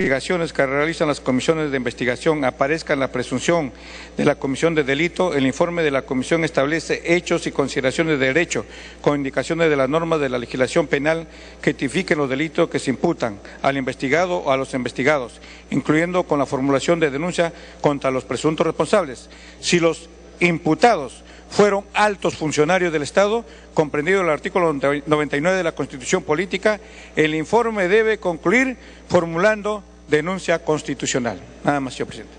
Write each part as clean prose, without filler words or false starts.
investigaciones que realizan las comisiones de investigación aparezca la presunción de la comisión de delito, el informe de la comisión establece hechos y consideraciones de derecho con indicaciones de las normas de la legislación penal que tipifiquen los delitos que se imputan al investigado o a los investigados, incluyendo con la formulación de denuncia contra los presuntos responsables. Si los imputados fueron altos funcionarios del Estado, comprendido el artículo 99 de la Constitución Política, el informe debe concluir formulando denuncia constitucional. Nada más, señor presidente.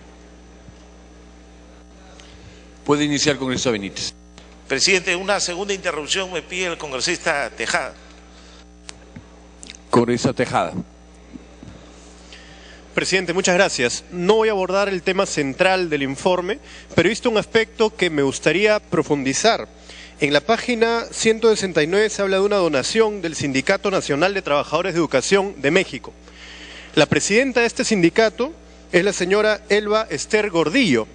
Puede iniciar, congresista Benítez. Presidente, una segunda interrupción me pide el congresista Tejada. Congresista Tejada. Presidente, muchas gracias. No voy a abordar el tema central del informe, pero he visto un aspecto que me gustaría profundizar. En la página 169 se habla de una donación del Sindicato Nacional de Trabajadores de Educación de México. La presidenta de este sindicato es la señora Elba Ester Gordillo,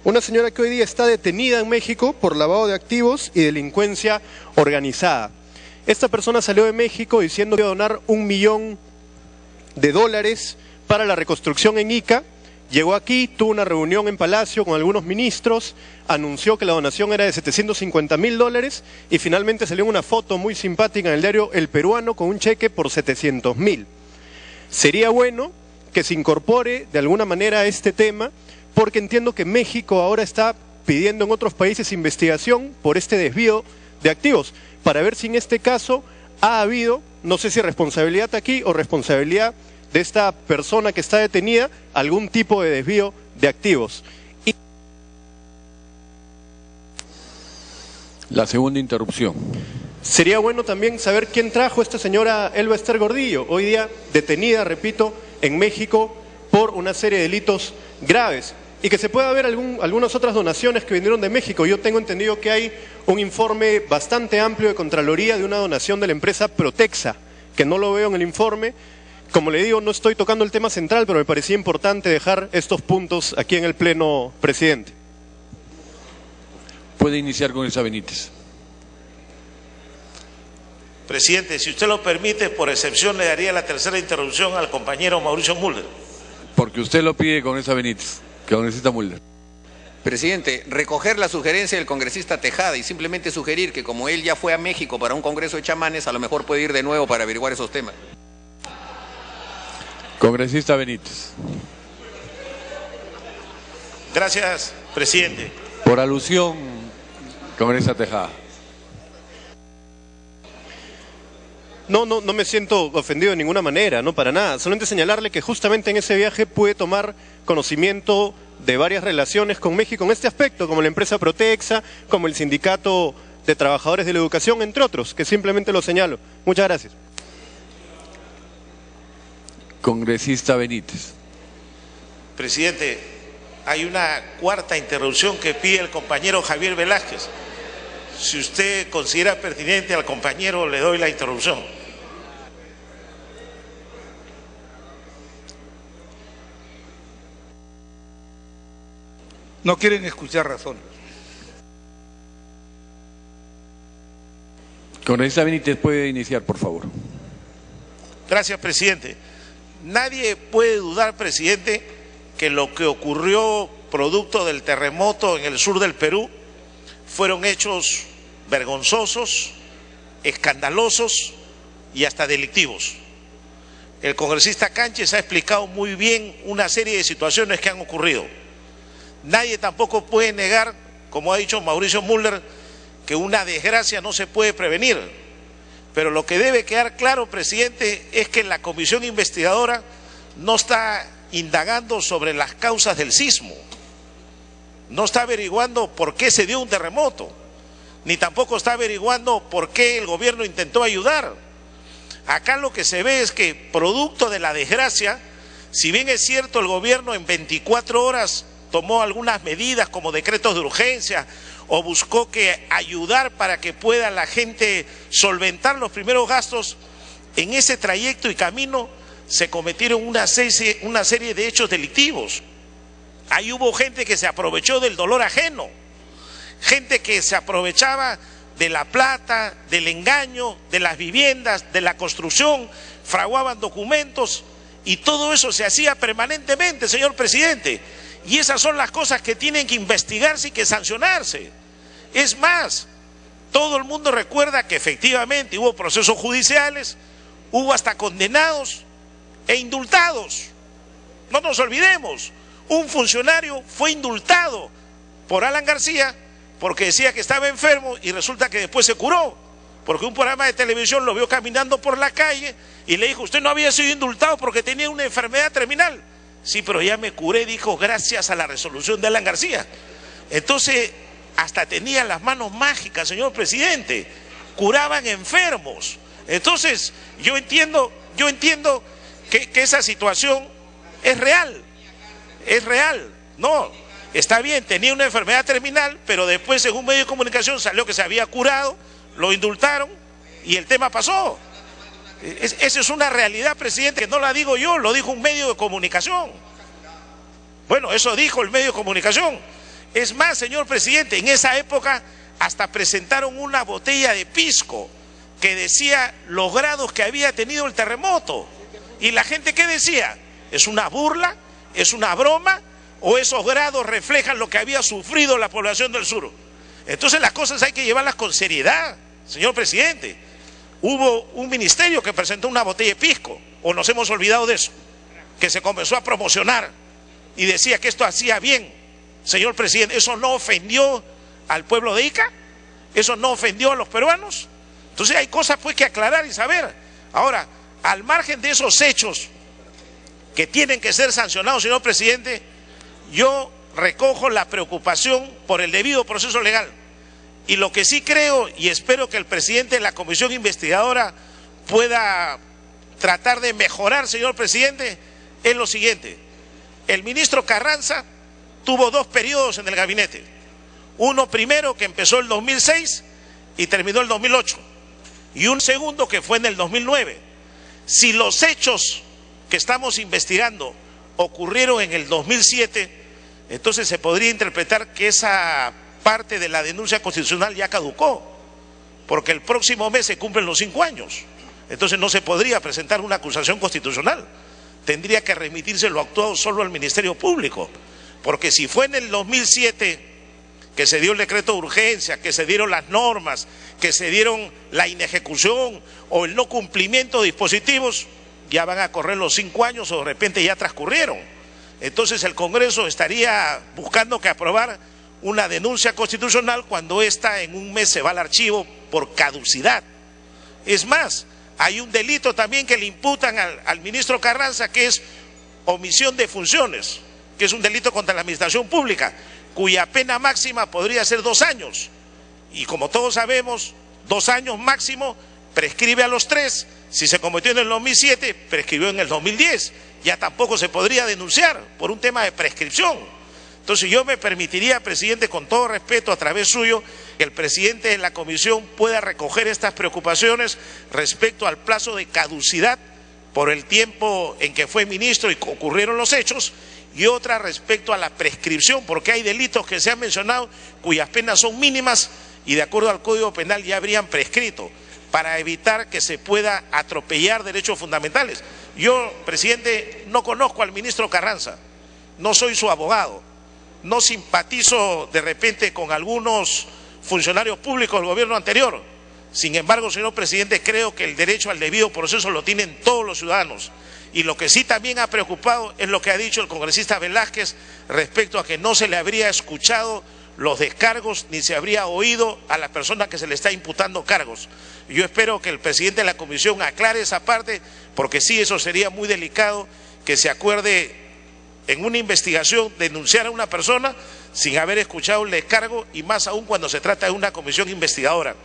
una señora que hoy día está detenida en México por lavado de activos y delincuencia organizada. Esta persona salió de México diciendo que iba a donar $1 millón para la reconstrucción en Ica. Llegó aquí, tuvo una reunión en Palacio con algunos ministros, anunció que la donación era de $750.000 y finalmente salió una foto muy simpática en el diario El Peruano con un cheque por $700.000. Sería bueno que se incorpore de alguna manera a este tema, porque entiendo que México ahora está pidiendo en otros países investigación por este desvío de activos, para ver si en este caso ha habido, no sé si responsabilidad aquí o responsabilidad de esta persona que está detenida, algún tipo de desvío de activos. La segunda interrupción. Sería bueno también saber quién trajo a esta señora Elba Ester Gordillo, hoy día detenida, repito, en México por una serie de delitos graves. Y que se pueda ver algunas otras donaciones que vinieron de México. Yo tengo entendido que hay un informe bastante amplio de Contraloría de una donación de la empresa Protexa, que no lo veo en el informe. Como le digo, no estoy tocando el tema central, pero me parecía importante dejar estos puntos aquí en el Pleno, presidente. Puede iniciar, congresista Benítez. Presidente, si usted lo permite, por excepción le daría la tercera interrupción al compañero Mauricio Mulder. Porque usted lo pide, congresista Benítez. Congresista Mulder. Presidente, recoger la sugerencia del congresista Tejada y simplemente sugerir que como él ya fue a México para un congreso de chamanes, a lo mejor puede ir de nuevo para averiguar esos temas. Congresista Benítez. Gracias, presidente. Por alusión, congresista Tejada. No me siento ofendido de ninguna manera, no para nada. Solamente señalarle que justamente en ese viaje pude tomar conocimiento de varias relaciones con México en este aspecto, como la empresa Protexa, como el Sindicato de Trabajadores de la Educación, entre otros, que simplemente lo señalo. Muchas gracias. Congresista Benítez. Presidente, hay una cuarta interrupción que pide el compañero Javier Velázquez. Si usted considera pertinente al compañero, le doy la interrupción. No quieren escuchar razones. Congresista Benítez, puede iniciar, por favor. Gracias, presidente. Nadie puede dudar, presidente, que lo que ocurrió producto del terremoto en el sur del Perú fueron hechos vergonzosos, escandalosos y hasta delictivos. El congresista Cánchez ha explicado muy bien una serie de situaciones que han ocurrido. Nadie tampoco puede negar, como ha dicho Mauricio Mulder, que una desgracia no se puede prevenir. Pero lo que debe quedar claro, presidente, es que la comisión investigadora no está indagando sobre las causas del sismo, no está averiguando por qué se dio un terremoto, ni tampoco está averiguando por qué el gobierno intentó ayudar. Acá lo que se ve es que, producto de la desgracia, si bien es cierto el gobierno en 24 horas tomó algunas medidas como decretos de urgencia o buscó que ayudar para que pueda la gente solventar los primeros gastos, en ese trayecto y camino se cometieron una serie de hechos delictivos. Ahí hubo gente que se aprovechó del dolor ajeno, gente que se aprovechaba de la plata, del engaño, de las viviendas, de la construcción, fraguaban documentos Y todo eso se hacía permanentemente, señor presidente. Y esas son las cosas que tienen que investigarse y que sancionarse. Es más, todo el mundo recuerda que efectivamente hubo procesos judiciales, hubo hasta condenados e indultados. No nos olvidemos, un funcionario fue indultado por Alan García porque decía que estaba enfermo y resulta que después se curó, porque un programa de televisión lo vio caminando por la calle y le dijo: usted no había sido indultado porque tenía una enfermedad terminal. Sí, pero ya me curé, dijo, gracias a la resolución de Alan García. Entonces, hasta tenían las manos mágicas, señor presidente, curaban enfermos. Entonces, yo entiendo que esa situación es real, no, está bien, tenía una enfermedad terminal, pero después, según medio de comunicación, salió que se había curado, lo indultaron y el tema pasó. Esa es una realidad, presidente, que no la digo yo, lo dijo un medio de comunicación. Bueno, eso dijo el medio de comunicación. Es más, señor presidente, en esa época hasta presentaron una botella de pisco que decía los grados que había tenido el terremoto. Y la gente, ¿qué decía? ¿Es una burla? ¿Es una broma? ¿O esos grados reflejan lo que había sufrido la población del sur? Entonces las cosas hay que llevarlas con seriedad, señor presidente. Hubo un ministerio que presentó una botella de pisco, o nos hemos olvidado de eso, que se comenzó a promocionar y decía que esto hacía bien. Señor presidente, ¿eso no ofendió al pueblo de Ica? ¿Eso no ofendió a los peruanos? Entonces hay cosas pues que aclarar y saber. Ahora, al margen de esos hechos que tienen que ser sancionados, señor presidente, yo recojo la preocupación por el debido proceso legal. Y lo que sí creo, y espero que el presidente de la comisión investigadora pueda tratar de mejorar, señor presidente, es lo siguiente. El ministro Carranza tuvo 2 periodos en el gabinete. Uno primero que empezó el 2006 y terminó el 2008. Y un segundo que fue en el 2009. Si los hechos que estamos investigando ocurrieron en el 2007, entonces se podría interpretar que esa parte de la denuncia constitucional ya caducó, porque el próximo mes se cumplen los 5 años. Entonces no se podría presentar una acusación constitucional. Tendría que remitirse lo actuado solo al Ministerio Público, porque si fue en el 2007 que se dio el decreto de urgencia, que se dieron las normas, que se dieron la inejecución o el no cumplimiento de dispositivos, ya van a correr los 5 años o de repente ya transcurrieron. Entonces el Congreso estaría buscando que aprobar una denuncia constitucional cuando ésta en un mes se va al archivo por caducidad. Es más, hay un delito también que le imputan al ministro Carranza, que es omisión de funciones, que es un delito contra la administración pública, cuya pena máxima podría ser 2 años. Y como todos sabemos, 2 años máximo prescribe a los 3. Si se cometió en el 2007, prescribió en el 2010. Ya tampoco se podría denunciar por un tema de prescripción. Entonces yo me permitiría, presidente, con todo respeto, a través suyo, que el presidente de la comisión pueda recoger estas preocupaciones respecto al plazo de caducidad por el tiempo en que fue ministro y ocurrieron los hechos, y otra respecto a la prescripción, porque hay delitos que se han mencionado cuyas penas son mínimas y de acuerdo al Código Penal ya habrían prescrito, para evitar que se pueda atropellar derechos fundamentales. Yo, presidente, no conozco al ministro Carranza, no soy su abogado, no simpatizo de repente con algunos funcionarios públicos del gobierno anterior. Sin embargo, señor presidente, creo que el derecho al debido proceso lo tienen todos los ciudadanos. Y lo que sí también ha preocupado es lo que ha dicho el congresista Velázquez respecto a que no se le habría escuchado los descargos ni se habría oído a la persona que se le está imputando cargos. Yo espero que el presidente de la comisión aclare esa parte, porque sí, eso sería muy delicado, que se acuerde en una investigación denunciar a una persona sin haber escuchado el descargo, y más aún cuando se trata de una comisión investigadora,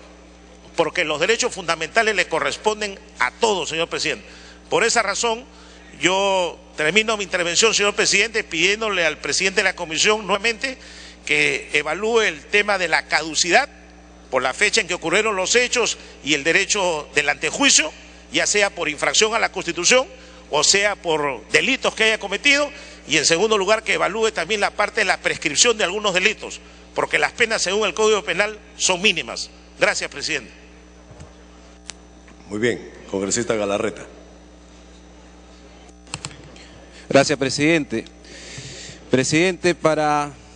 porque los derechos fundamentales le corresponden a todos, señor presidente. Por esa razón, yo termino mi intervención, señor presidente, pidiéndole al presidente de la comisión nuevamente que evalúe el tema de la caducidad por la fecha en que ocurrieron los hechos y el derecho del antejuicio, ya sea por infracción a la Constitución o sea por delitos que haya cometido, y en segundo lugar que evalúe también la parte de la prescripción de algunos delitos, porque las penas según el Código Penal son mínimas. Gracias, presidente. Muy bien, congresista Galarreta. Gracias, presidente. Presidente,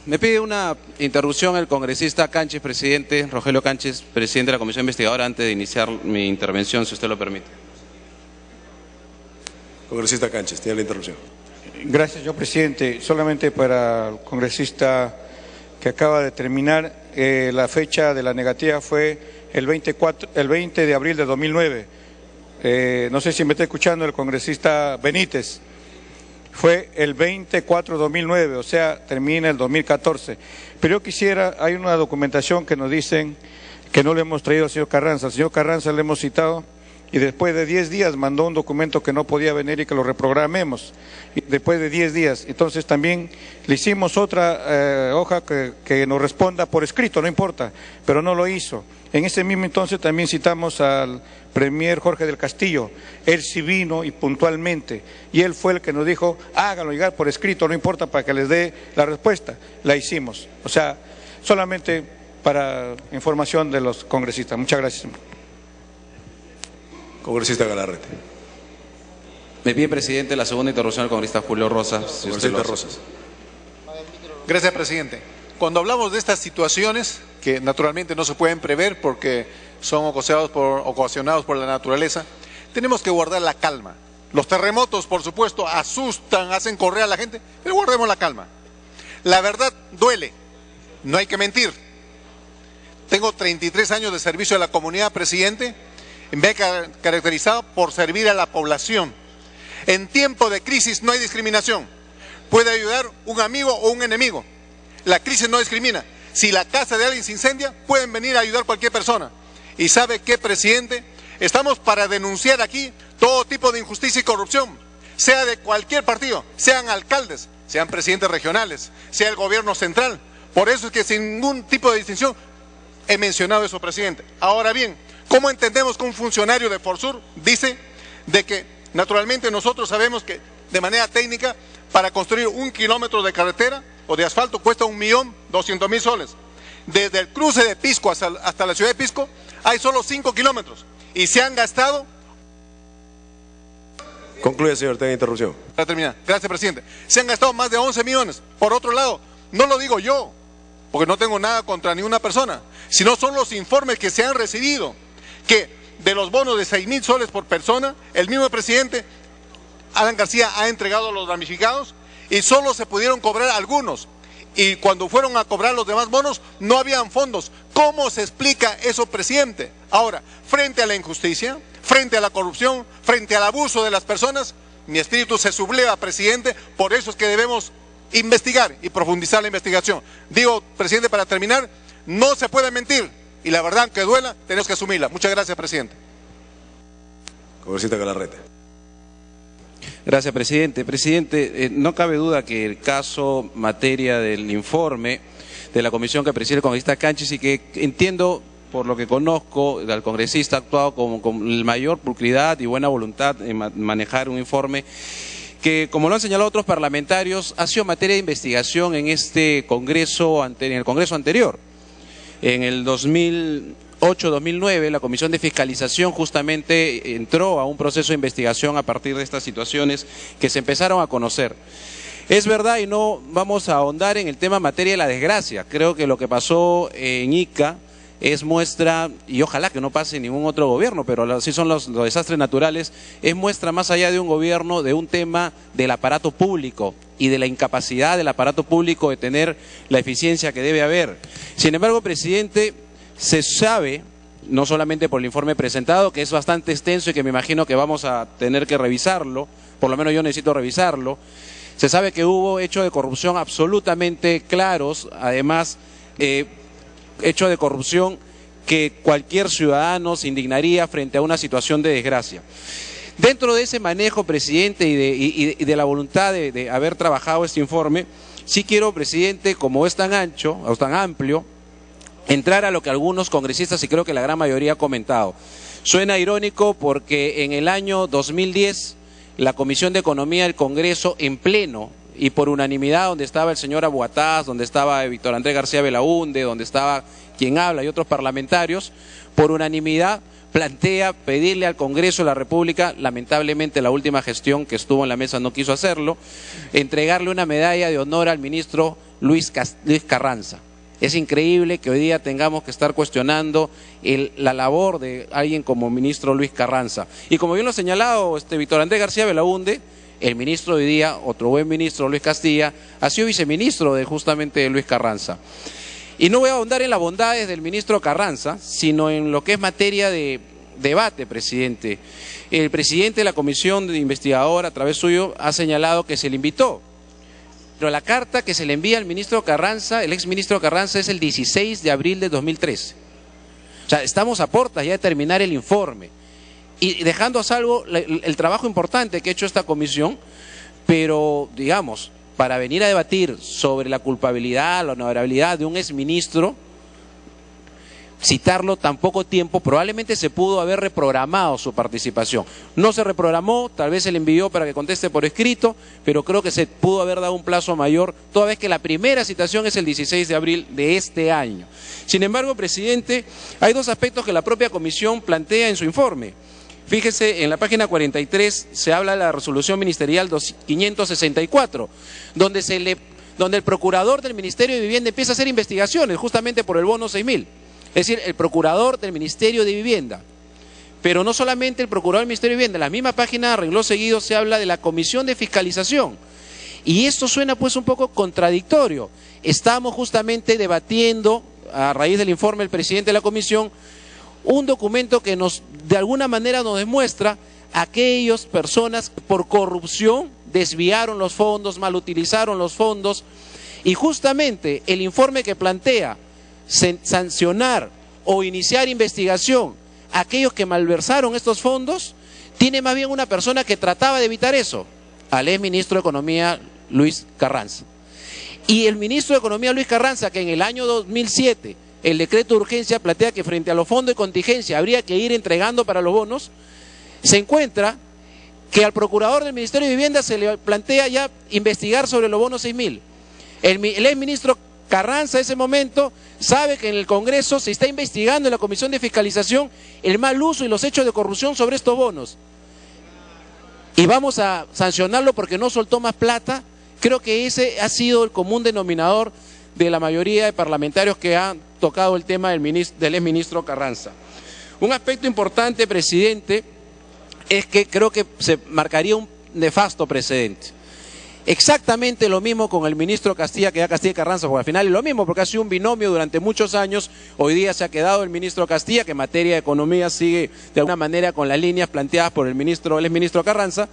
me pide una interrupción el congresista Canches, presidente, Rogelio Canches, presidente de la Comisión Investigadora, antes de iniciar mi intervención, si usted lo permite. Congresista Canches, tiene la interrupción. Gracias, señor presidente. Solamente para el congresista que acaba de terminar, la fecha de la negativa fue el 20 de abril de 2009. No sé si me está escuchando el congresista Benítez. Fue el 24 de 2009, o sea, termina el 2014. Pero yo quisiera, hay una documentación que nos dicen que no le hemos traído al señor Carranza. Al señor Carranza le hemos citado y después de 10 días mandó un documento que no podía venir y que lo reprogramemos. Y después de 10 días. Entonces también le hicimos otra hoja que nos responda por escrito, no importa, pero no lo hizo. En ese mismo entonces también citamos al premier Jorge del Castillo. Él sí vino y puntualmente, y él fue el que nos dijo, háganlo llegar por escrito, no importa, para que les dé la respuesta. La hicimos. O sea, solamente para información de los congresistas. Muchas gracias. Congresista Galarrete. Me pide, presidente, la segunda interrupción al congresista Julio Rosas. Si Congresista Rosas. Gracias, presidente. Cuando hablamos de estas situaciones, que naturalmente no se pueden prever porque son ocasionados por la naturaleza, tenemos que guardar la calma. Los terremotos, por supuesto, asustan, hacen correr a la gente, pero guardemos la calma. La verdad duele, no hay que mentir. Tengo 33 años de servicio a la comunidad, presidente, me he caracterizado por servir a la población. En tiempo de crisis no hay discriminación. Puede ayudar un amigo o un enemigo. La crisis no discrimina. Si la casa de alguien se incendia, pueden venir a ayudar cualquier persona. ¿Y sabe qué, presidente? Estamos para denunciar aquí todo tipo de injusticia y corrupción, sea de cualquier partido, sean alcaldes, sean presidentes regionales, sea el gobierno central. Por eso es que sin ningún tipo de distinción he mencionado eso, presidente. Ahora bien, ¿cómo entendemos que un funcionario de Forsur dice de que naturalmente nosotros sabemos que de manera técnica para construir 1 kilómetro de carretera o de asfalto cuesta 1.200.000 soles? Desde el cruce de Pisco hasta la ciudad de Pisco hay solo 5 kilómetros y se han gastado... Concluye, señor, tenga interrupción. Para terminar, gracias, presidente. Se han gastado más de 11 millones. Por otro lado, no lo digo yo, porque no tengo nada contra ninguna persona, sino son los informes que se han recibido, que de los bonos de 6.000 soles por persona, el mismo presidente Alan García ha entregado a los damnificados y solo se pudieron cobrar algunos. Y cuando fueron a cobrar los demás bonos, no habían fondos. ¿Cómo se explica eso, presidente? Ahora, frente a la injusticia, frente a la corrupción, frente al abuso de las personas, mi espíritu se subleva, presidente, por eso es que debemos investigar y profundizar la investigación. Digo, presidente, para terminar, no se puede mentir, y la verdad, aunque duela, tenemos que asumirla. Muchas gracias, presidente. Congresista Galarrete. Gracias, presidente. Presidente, no cabe duda que el caso materia del informe de la comisión que preside el congresista Canches, y que entiendo, por lo que conozco, al congresista ha actuado con mayor pulcritud y buena voluntad en manejar un informe que, como lo han señalado otros parlamentarios, ha sido materia de investigación en este Congreso, en el Congreso anterior. En el 2008-2009, la Comisión de Fiscalización justamente entró a un proceso de investigación a partir de estas situaciones que se empezaron a conocer. Es verdad, y no vamos a ahondar en el tema materia de la desgracia. Creo que lo que pasó en Ica es muestra, y ojalá que no pase en ningún otro gobierno, pero así son los desastres naturales, es muestra más allá de un gobierno, de un tema del aparato público y de la incapacidad del aparato público de tener la eficiencia que debe haber. Sin embargo, presidente, se sabe, no solamente por el informe presentado, que es bastante extenso y que me imagino que vamos a tener que revisarlo, por lo menos yo necesito revisarlo, se sabe que hubo hechos de corrupción absolutamente claros, además hechos de corrupción que cualquier ciudadano se indignaría frente a una situación de desgracia. Dentro de ese manejo, presidente, y de la voluntad de haber trabajado este informe, sí quiero, presidente, como es tan ancho, o tan amplio, entrar a lo que algunos congresistas, y creo que la gran mayoría, ha comentado. Suena irónico porque en el año 2010, la Comisión de Economía del Congreso, en pleno y por unanimidad, donde estaba el señor Abuataz, donde estaba Víctor Andrés García Belaúnde, donde estaba quien habla y otros parlamentarios, por unanimidad plantea pedirle al Congreso de la República, lamentablemente la última gestión que estuvo en la mesa no quiso hacerlo, entregarle una medalla de honor al ministro Luis Carranza. Es increíble que hoy día tengamos que estar cuestionando la labor de alguien como ministro Luis Carranza. Y como bien lo ha señalado Víctor Andrés García Belaunde, el ministro de hoy día, otro buen ministro, Luis Castilla, ha sido viceministro de justamente Luis Carranza. Y no voy a ahondar en las bondades del ministro Carranza, sino en lo que es materia de debate, presidente. El presidente de la comisión investigadora, a través suyo, ha señalado que se le invitó. Pero la carta que se le envía al ministro Carranza, el exministro Carranza, es el 16 de abril de 2013. O sea, estamos a puertas ya de terminar el informe. Y dejando a salvo el trabajo importante que ha hecho esta comisión, pero, digamos, para venir a debatir sobre la culpabilidad, la honorabilidad de un exministro, citarlo tan poco tiempo, probablemente se pudo haber reprogramado su participación. No se reprogramó, tal vez se le envió para que conteste por escrito, pero creo que se pudo haber dado un plazo mayor, toda vez que la primera citación es el 16 de abril de este año. Sin embargo, presidente, hay dos aspectos que la propia comisión plantea en su informe. Fíjese, en la página 43 se habla de la resolución ministerial 564, donde el procurador del Ministerio de Vivienda empieza a hacer investigaciones justamente por el bono 6.000. Es decir, el procurador del Ministerio de Vivienda. Pero no solamente el procurador del Ministerio de Vivienda, en la misma página, renglón seguido, se habla de la Comisión de Fiscalización. Y esto suena pues un poco contradictorio. Estamos justamente debatiendo, a raíz del informe del presidente de la comisión, un documento que de alguna manera nos demuestra aquellas personas que por corrupción desviaron los fondos, malutilizaron los fondos, y justamente el informe que plantea sancionar o iniciar investigación a aquellos que malversaron estos fondos, tiene más bien una persona que trataba de evitar eso, al exministro de Economía Luis Carranza. Y el ministro de Economía Luis Carranza, que en el año 2007 el decreto de urgencia plantea que frente a los fondos de contingencia habría que ir entregando para los bonos, se encuentra que al procurador del Ministerio de Vivienda se le plantea ya investigar sobre los bonos 6.000. El exministro Carranza en ese momento sabe que en el Congreso se está investigando en la Comisión de Fiscalización el mal uso y los hechos de corrupción sobre estos bonos. Y vamos a sancionarlo porque no soltó más plata. Creo que ese ha sido el común denominador de la mayoría de parlamentarios que han tocado el tema del exministro Carranza. Un aspecto importante, presidente, es que creo que se marcaría un nefasto precedente. Exactamente lo mismo con el ministro Castilla, que ya Castilla y Carranza, porque al final es lo mismo, porque ha sido un binomio durante muchos años. Hoy día se ha quedado el ministro Castilla, que en materia de economía sigue de alguna manera con las líneas planteadas por el exministro Carranza.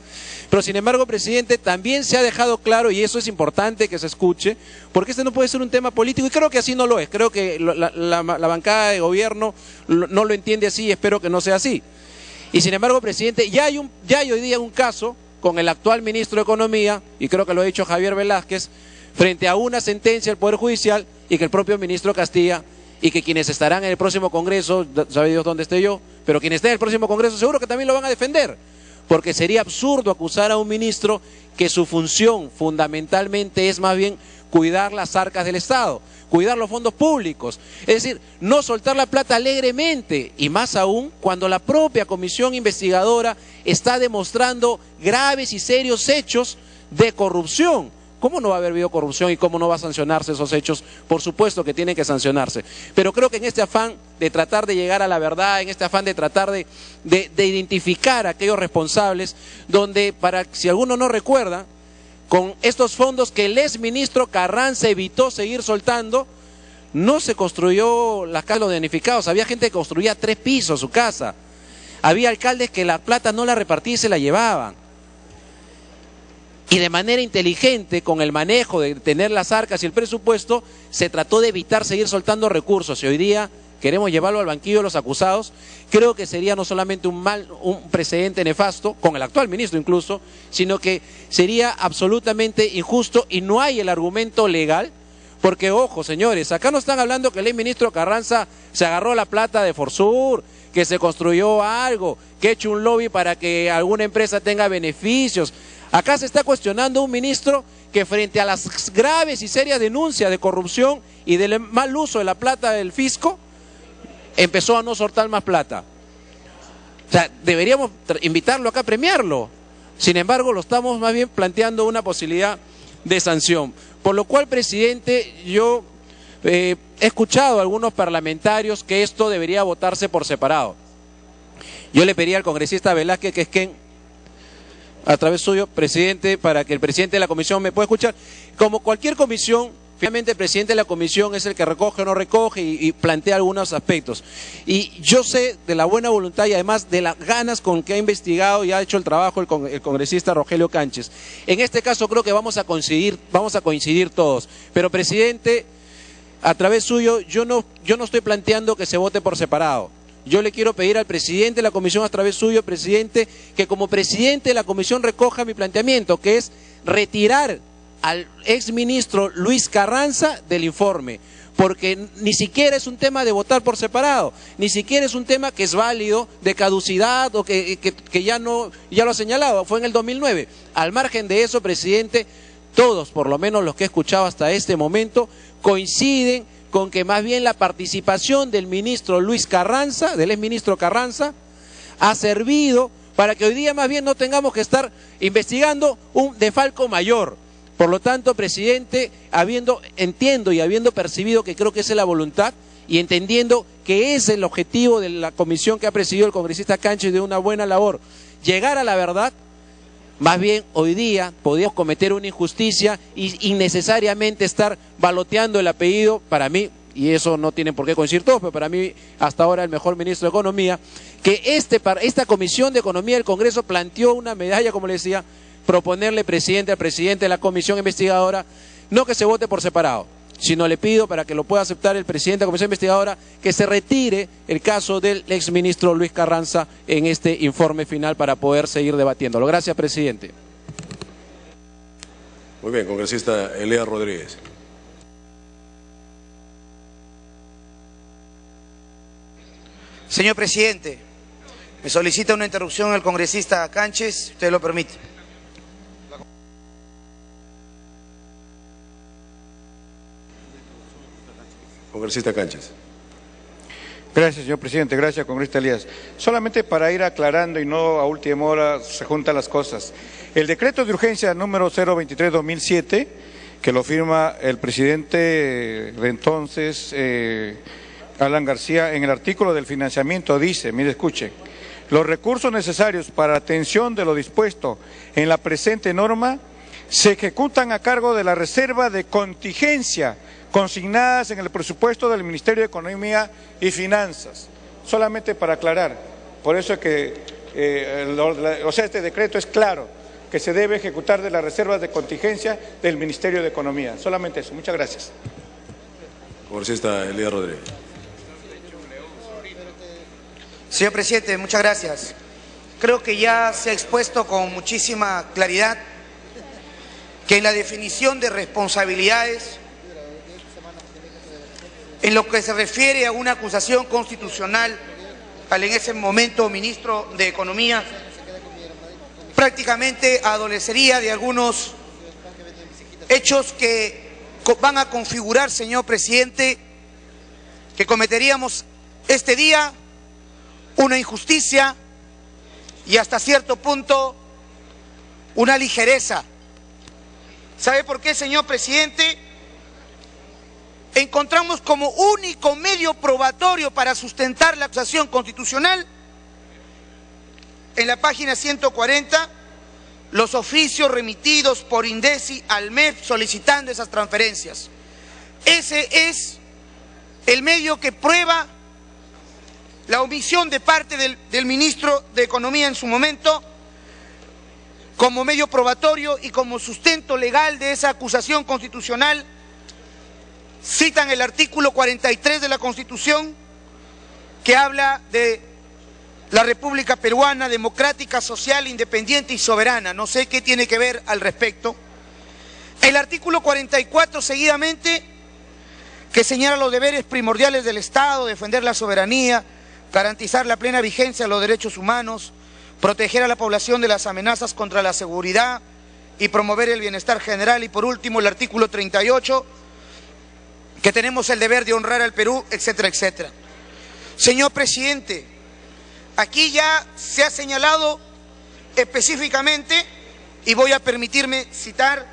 Pero sin embargo, presidente, también se ha dejado claro, y eso es importante que se escuche, porque este no puede ser un tema político, y creo que así no lo es. Creo que la bancada de gobierno no lo entiende así, y espero que no sea así. Y sin embargo, presidente, ya hay hoy día un caso con el actual ministro de Economía, y creo que lo ha dicho Javier Velázquez, frente a una sentencia del Poder Judicial, y que el propio ministro Castilla, y que quienes estarán en el próximo Congreso, sabe Dios dónde esté yo, pero quienes estén en el próximo Congreso seguro que también lo van a defender, porque sería absurdo acusar a un ministro que su función fundamentalmente es más bien cuidar las arcas del Estado, cuidar los fondos públicos, es decir, no soltar la plata alegremente, y más aún cuando la propia comisión investigadora está demostrando graves y serios hechos de corrupción. ¿Cómo no va a haber habido corrupción y cómo no va a sancionarse esos hechos? Por supuesto que tienen que sancionarse. Pero creo que en este afán de tratar de llegar a la verdad, en este afán de tratar de identificar a aquellos responsables, donde, si alguno no recuerda, con estos fondos que el exministro Carranza evitó seguir soltando, no se construyó las casas de los damnificados. Había gente que construía 3 pisos su casa. Había alcaldes que la plata no la repartían y se la llevaban. Y de manera inteligente, con el manejo de tener las arcas y el presupuesto, se trató de evitar seguir soltando recursos. Y hoy día queremos llevarlo al banquillo de los acusados. Creo que sería no solamente un precedente nefasto, con el actual ministro incluso, sino que sería absolutamente injusto, y no hay el argumento legal, porque ojo señores, acá no están hablando que el exministro Carranza se agarró la plata de Forsur, que se construyó algo, que ha hecho un lobby para que alguna empresa tenga beneficios. Acá se está cuestionando un ministro que frente a las graves y serias denuncias de corrupción y del mal uso de la plata del fisco, empezó a no soltar más plata. O sea, deberíamos invitarlo acá a premiarlo. Sin embargo, lo estamos más bien planteando una posibilidad de sanción. Por lo cual, presidente, yo he escuchado a algunos parlamentarios que esto debería votarse por separado. Yo le pedí al congresista Velázquez Quesquén, a través suyo, presidente, para que el presidente de la comisión me pueda escuchar. Como cualquier comisión, finalmente el presidente de la comisión es el que recoge o no recoge y plantea algunos aspectos. Y yo sé de la buena voluntad y además de las ganas con que ha investigado y ha hecho el trabajo el congresista Rogelio Cánchez. En este caso creo que vamos a coincidir todos. Pero, presidente, a través suyo, yo no estoy planteando que se vote por separado. Yo le quiero pedir al presidente de la comisión, a través suyo, presidente, que como presidente de la comisión recoja mi planteamiento, que es retirar al exministro Luis Carranza del informe, porque ni siquiera es un tema de votar por separado, ni siquiera es un tema que es válido, de caducidad, o que ya lo ha señalado, fue en el 2009. Al margen de eso, presidente, todos, por lo menos los que he escuchado hasta este momento, coinciden con que más bien la participación del ministro Luis Carranza, del exministro Carranza, ha servido para que hoy día más bien no tengamos que estar investigando un defalco mayor. Por lo tanto, presidente, entiendo y habiendo percibido que creo que esa es la voluntad y entendiendo que es el objetivo de la comisión que ha presidido el congresista Cánchez de una buena labor, llegar a la verdad, más bien hoy día podíamos cometer una injusticia y innecesariamente estar baloteando el apellido, para mí, y eso no tienen por qué coincidir todos, pero para mí hasta ahora el mejor ministro de Economía, que esta Comisión de Economía del Congreso planteó una medalla, como le decía, proponerle al presidente de la comisión investigadora, no que se vote por separado, sino le pido, para que lo pueda aceptar el presidente de la comisión investigadora, que se retire el caso del exministro Luis Carranza en este informe final para poder seguir debatiéndolo. Gracias, presidente. Muy bien, congresista Elías Rodríguez. Señor presidente, me solicita una interrupción el congresista Cánchez, si usted lo permite. Congresista Cánchez. Gracias, señor presidente. Gracias, congresista Elías. Solamente para ir aclarando y no a última hora se juntan las cosas. El decreto de urgencia número 023-2007, que lo firma el presidente de entonces, Alan García, en el artículo del financiamiento dice, mire, escuchen, los recursos necesarios para la atención de lo dispuesto en la presente norma se ejecutan a cargo de la reserva de contingencia consignadas en el presupuesto del Ministerio de Economía y Finanzas. Solamente para aclarar, por eso es que, este decreto es claro, que se debe ejecutar de las reservas de contingencia del Ministerio de Economía. Solamente eso. Muchas gracias. Congresista Elías Rodríguez. Señor presidente, muchas gracias. Creo que ya se ha expuesto con muchísima claridad que en la definición de responsabilidades, en lo que se refiere a una acusación constitucional al en ese momento ministro de Economía, prácticamente adolecería de algunos hechos que van a configurar, señor presidente, que cometeríamos este día una injusticia y hasta cierto punto una ligereza. ¿Sabe por qué, señor presidente? Encontramos como único medio probatorio para sustentar la acusación constitucional, en la página 140, los oficios remitidos por INDECI al MEF solicitando esas transferencias. Ese es el medio que prueba la omisión de parte del ministro de Economía en su momento, como medio probatorio y como sustento legal de esa acusación constitucional. Citan el artículo 43 de la Constitución, que habla de la República Peruana democrática, social, independiente y soberana. No sé qué tiene que ver al respecto. El artículo 44 seguidamente, que señala los deberes primordiales del Estado: defender la soberanía, garantizar la plena vigencia de los derechos humanos, proteger a la población de las amenazas contra la seguridad y promover el bienestar general. Y por último, el artículo 38, que tenemos el deber de honrar al Perú, etcétera, etcétera. Señor presidente, Aquí ya se ha señalado específicamente, y voy a permitirme citar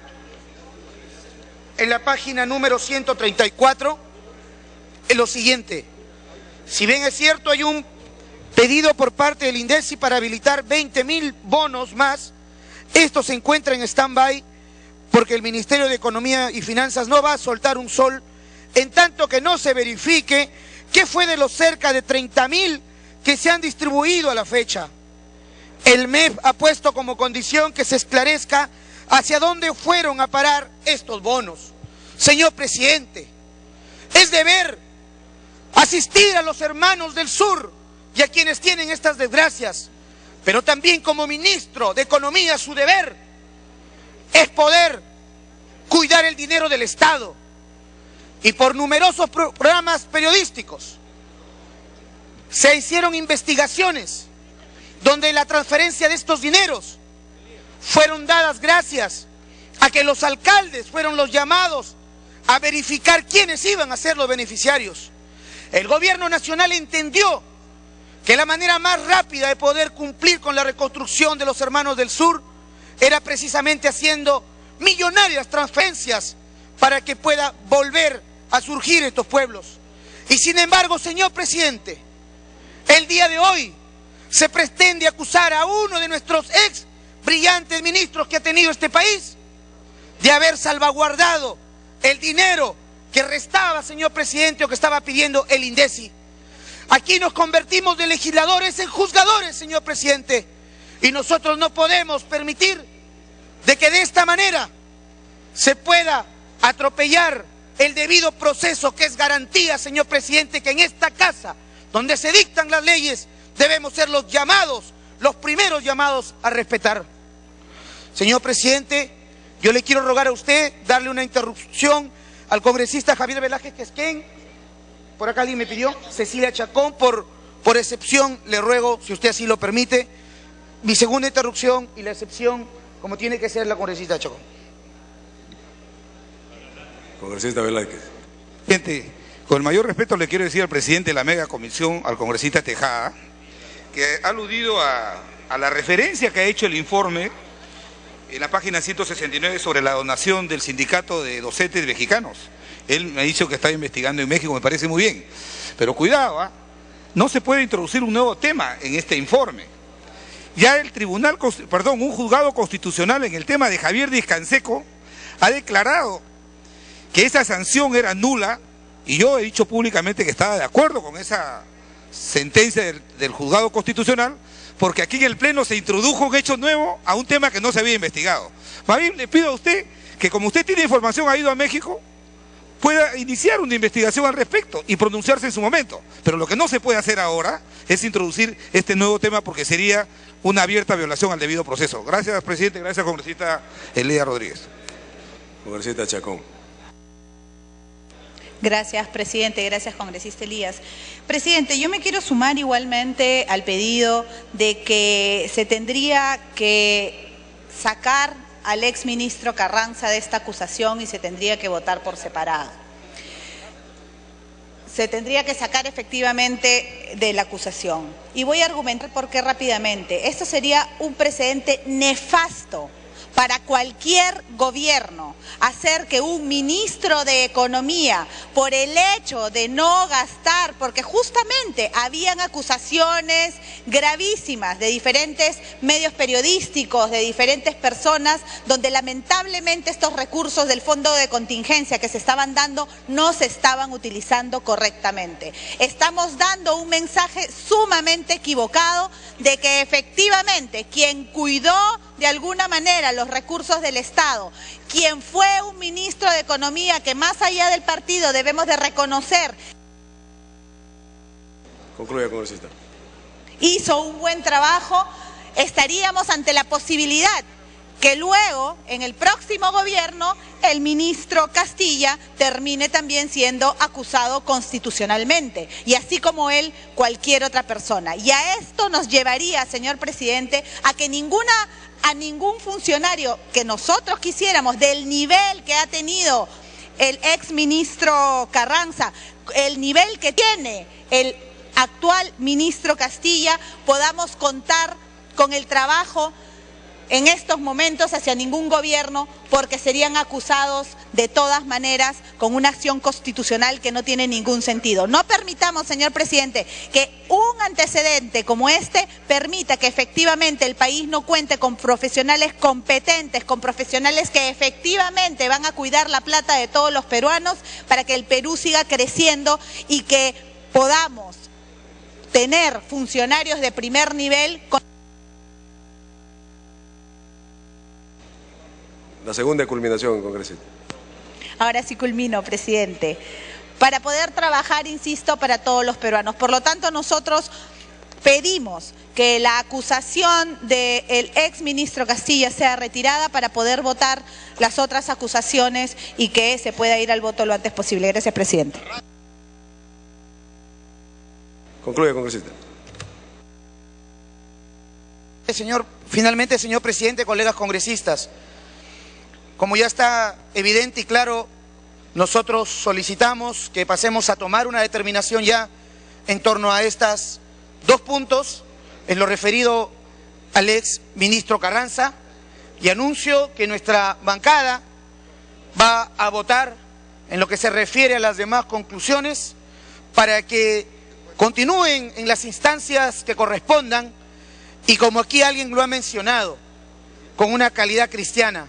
en la página número 134, lo siguiente. Si bien es cierto, hay un pedido por parte del INDECI para habilitar 20.000 bonos más, esto se encuentra en stand-by porque el Ministerio de Economía y Finanzas no va a soltar un sol en tanto que no se verifique qué fue de los cerca de 30.000 que se han distribuido a la fecha. El MEF ha puesto como condición que se esclarezca hacia dónde fueron a parar estos bonos. Señor presidente, es deber asistir a los hermanos del sur y a quienes tienen estas desgracias, pero también como ministro de Economía su deber es poder cuidar el dinero del Estado. Y por numerosos programas periodísticos se hicieron investigaciones donde la transferencia de estos dineros fueron dadas gracias a que los alcaldes fueron los llamados a verificar quiénes iban a ser los beneficiarios. El gobierno nacional entendió que la manera más rápida de poder cumplir con la reconstrucción de los hermanos del sur era precisamente haciendo millonarias transferencias para que pueda volver a surgir estos pueblos. Y sin embargo, señor presidente, el día de hoy se pretende acusar a uno de nuestros ex brillantes ministros que ha tenido este país de haber salvaguardado el dinero que restaba, señor presidente, o que estaba pidiendo el INDECI. Aquí nos convertimos de legisladores en juzgadores, señor presidente, y nosotros no podemos permitir de que de esta manera se pueda atropellar el debido proceso, que es garantía, señor presidente, que en esta casa, donde se dictan las leyes, debemos ser los llamados, los primeros llamados a respetar. Señor presidente, yo le quiero rogar a usted darle una interrupción al congresista Javier Velázquez Quesquén. Por acá alguien me pidió, Cecilia Chacón, por excepción le ruego, si usted así lo permite, mi segunda interrupción y la excepción como tiene que ser la congresista Chacón. Congresista Velázquez. Presidente, con el mayor respeto le quiero decir al presidente de la mega comisión, al congresista Tejada, que ha aludido a la referencia que ha hecho el informe en la página 169 sobre la donación del sindicato de docentes mexicanos. Él me ha dicho que está investigando en México, me parece muy bien. Pero cuidado, no se puede introducir un nuevo tema en este informe. Ya un juzgado constitucional en el tema de Javier Díaz Canseco ha declarado que esa sanción era nula, y yo he dicho públicamente que estaba de acuerdo con esa sentencia del juzgado constitucional, porque aquí en el Pleno se introdujo un hecho nuevo a un tema que no se había investigado. Más bien le pido a usted que, como usted tiene información, ha ido a México, pueda iniciar una investigación al respecto y pronunciarse en su momento. Pero lo que no se puede hacer ahora es introducir este nuevo tema, porque sería una abierta violación al debido proceso. Gracias, presidente. Gracias, congresista Elías Rodríguez. Congresista Chacón. Gracias, presidente. Gracias, congresista Elías. Presidente, yo me quiero sumar igualmente al pedido de que se tendría que sacar al exministro Carranza de esta acusación y se tendría que votar por separado. Se tendría que sacar efectivamente de la acusación. Y voy a argumentar por qué rápidamente. Esto sería un precedente nefasto para cualquier gobierno, hacer que un ministro de Economía, por el hecho de no gastar, porque justamente habían acusaciones gravísimas de diferentes medios periodísticos, de diferentes personas, donde lamentablemente estos recursos del fondo de contingencia que se estaban dando no se estaban utilizando correctamente. Estamos dando un mensaje sumamente equivocado de que efectivamente quien cuidó de alguna manera los recursos del Estado, quien fue un ministro de Economía que más allá del partido debemos de reconocer. Concluya, congresista. Hizo un buen trabajo, estaríamos ante la posibilidad que luego, en el próximo gobierno, el ministro Castilla termine también siendo acusado constitucionalmente, y así como él, cualquier otra persona. Y a esto nos llevaría, señor presidente, a que a ningún funcionario que nosotros quisiéramos, del nivel que ha tenido el exministro Carranza, el nivel que tiene el actual ministro Castilla podamos contar con el trabajo en estos momentos hacia ningún gobierno, porque serían acusados de todas maneras con una acción constitucional que no tiene ningún sentido. No permitamos, señor presidente, que un antecedente como este permita que efectivamente el país no cuente con profesionales competentes, con profesionales que efectivamente van a cuidar la plata de todos los peruanos para que el Perú siga creciendo y que podamos tener funcionarios de primer nivel. La segunda culminación, congresista. Ahora sí culmino, presidente. Para poder trabajar, insisto, para todos los peruanos. Por lo tanto, nosotros pedimos que la acusación del ex ministro Castilla sea retirada para poder votar las otras acusaciones y que se pueda ir al voto lo antes posible. Gracias, presidente. Concluye, congresista. Finalmente, señor presidente, colegas congresistas, como ya está evidente y claro, nosotros solicitamos que pasemos a tomar una determinación ya en torno a estos dos puntos, en lo referido al ex ministro Carranza, y anuncio que nuestra bancada va a votar en lo que se refiere a las demás conclusiones para que continúen en las instancias que correspondan y, como aquí alguien lo ha mencionado, con una calidad cristiana.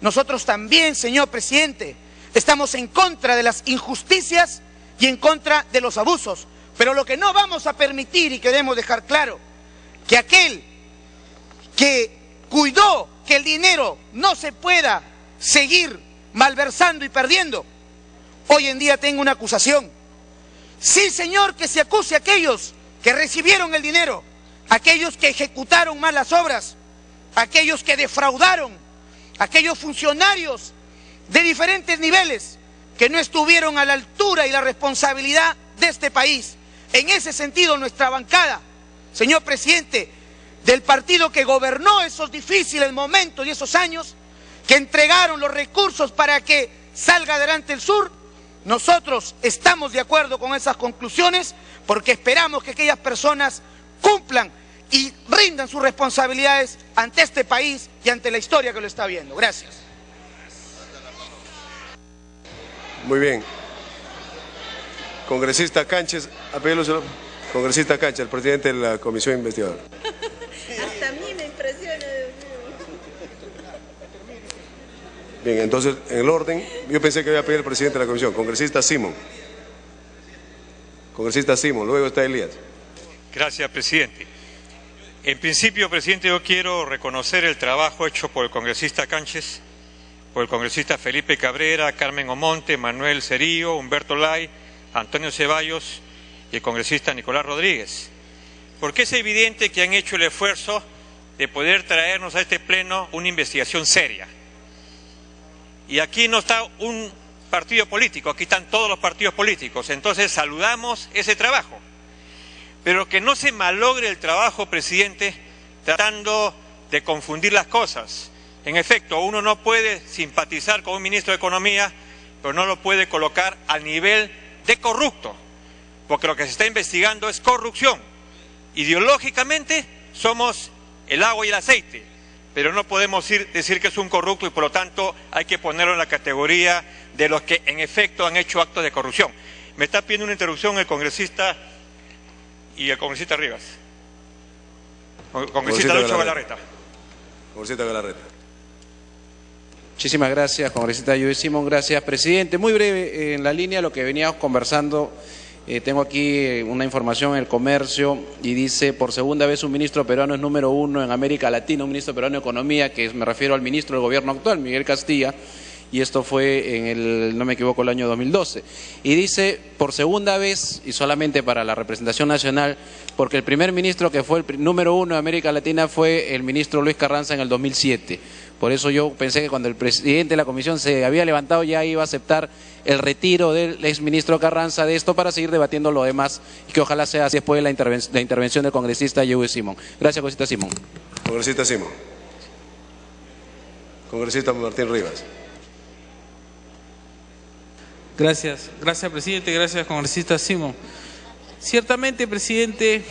Nosotros también, señor presidente, estamos en contra de las injusticias y en contra de los abusos. Pero lo que no vamos a permitir, y queremos dejar claro, que aquel que cuidó que el dinero no se pueda seguir malversando y perdiendo, hoy en día tenga una acusación. Sí, señor, que se acuse a aquellos que recibieron el dinero, aquellos que ejecutaron mal las obras, aquellos que defraudaron, aquellos funcionarios de diferentes niveles que no estuvieron a la altura y la responsabilidad de este país. En ese sentido, nuestra bancada, señor presidente, del partido que gobernó esos difíciles momentos y esos años, que entregaron los recursos para que salga adelante el sur, nosotros estamos de acuerdo con esas conclusiones porque esperamos que aquellas personas cumplan y rindan sus responsabilidades ante este país y ante la historia que lo está viendo. Gracias. Muy bien. Congresista Canches, apelo, congresista Canches, el presidente de la comisión investigadora. Hasta a mí me impresiona. Bien, entonces, en el orden, yo pensé que iba a pedir el presidente de la comisión, congresista Simón. Congresista Simón, luego está Elías. Gracias, presidente. En principio, presidente, yo quiero reconocer el trabajo hecho por el congresista Canches, por el congresista Felipe Cabrera, Carmen Omonte, Manuel Cerillo, Humberto Lay, Antonio Ceballos y el congresista Nicolás Rodríguez. Porque es evidente que han hecho el esfuerzo de poder traernos a este pleno una investigación seria. Y aquí no está un partido político, aquí están todos los partidos políticos, entonces saludamos ese trabajo. Pero que no se malogre el trabajo, presidente, tratando de confundir las cosas. En efecto, uno no puede simpatizar con un ministro de Economía, pero no lo puede colocar al nivel de corrupto, porque lo que se está investigando es corrupción. Ideológicamente somos el agua y el aceite, pero no podemos decir que es un corrupto y por lo tanto hay que ponerlo en la categoría de los que en efecto han hecho actos de corrupción. Me está pidiendo una interrupción el congresista y el congresista Rivas. Congresista Lucho Galarreta. Congresista Galarreta. Muchísimas gracias, congresista Joe Simón. Gracias, presidente. Muy breve, en la línea de lo que veníamos conversando, tengo aquí una información en El Comercio y dice: por segunda vez un ministro peruano es número 1 en América Latina, un ministro peruano de Economía, que me refiero al ministro del gobierno actual, Miguel Castilla, y esto fue en el, no me equivoco, el año 2012. Y dice, por segunda vez, y solamente para la representación nacional, porque el primer ministro que fue el número 1 de América Latina fue el ministro Luis Carranza en el 2007. Por eso yo pensé que cuando el presidente de la comisión se había levantado ya iba a aceptar el retiro del exministro Carranza de esto para seguir debatiendo lo demás y que ojalá sea así después de la intervención del congresista Joe Simón. Gracias, congresista Simón. Congresista Simón. Congresista Martín Rivas. Gracias, presidente, gracias, congresista Simón. Ciertamente, presidente,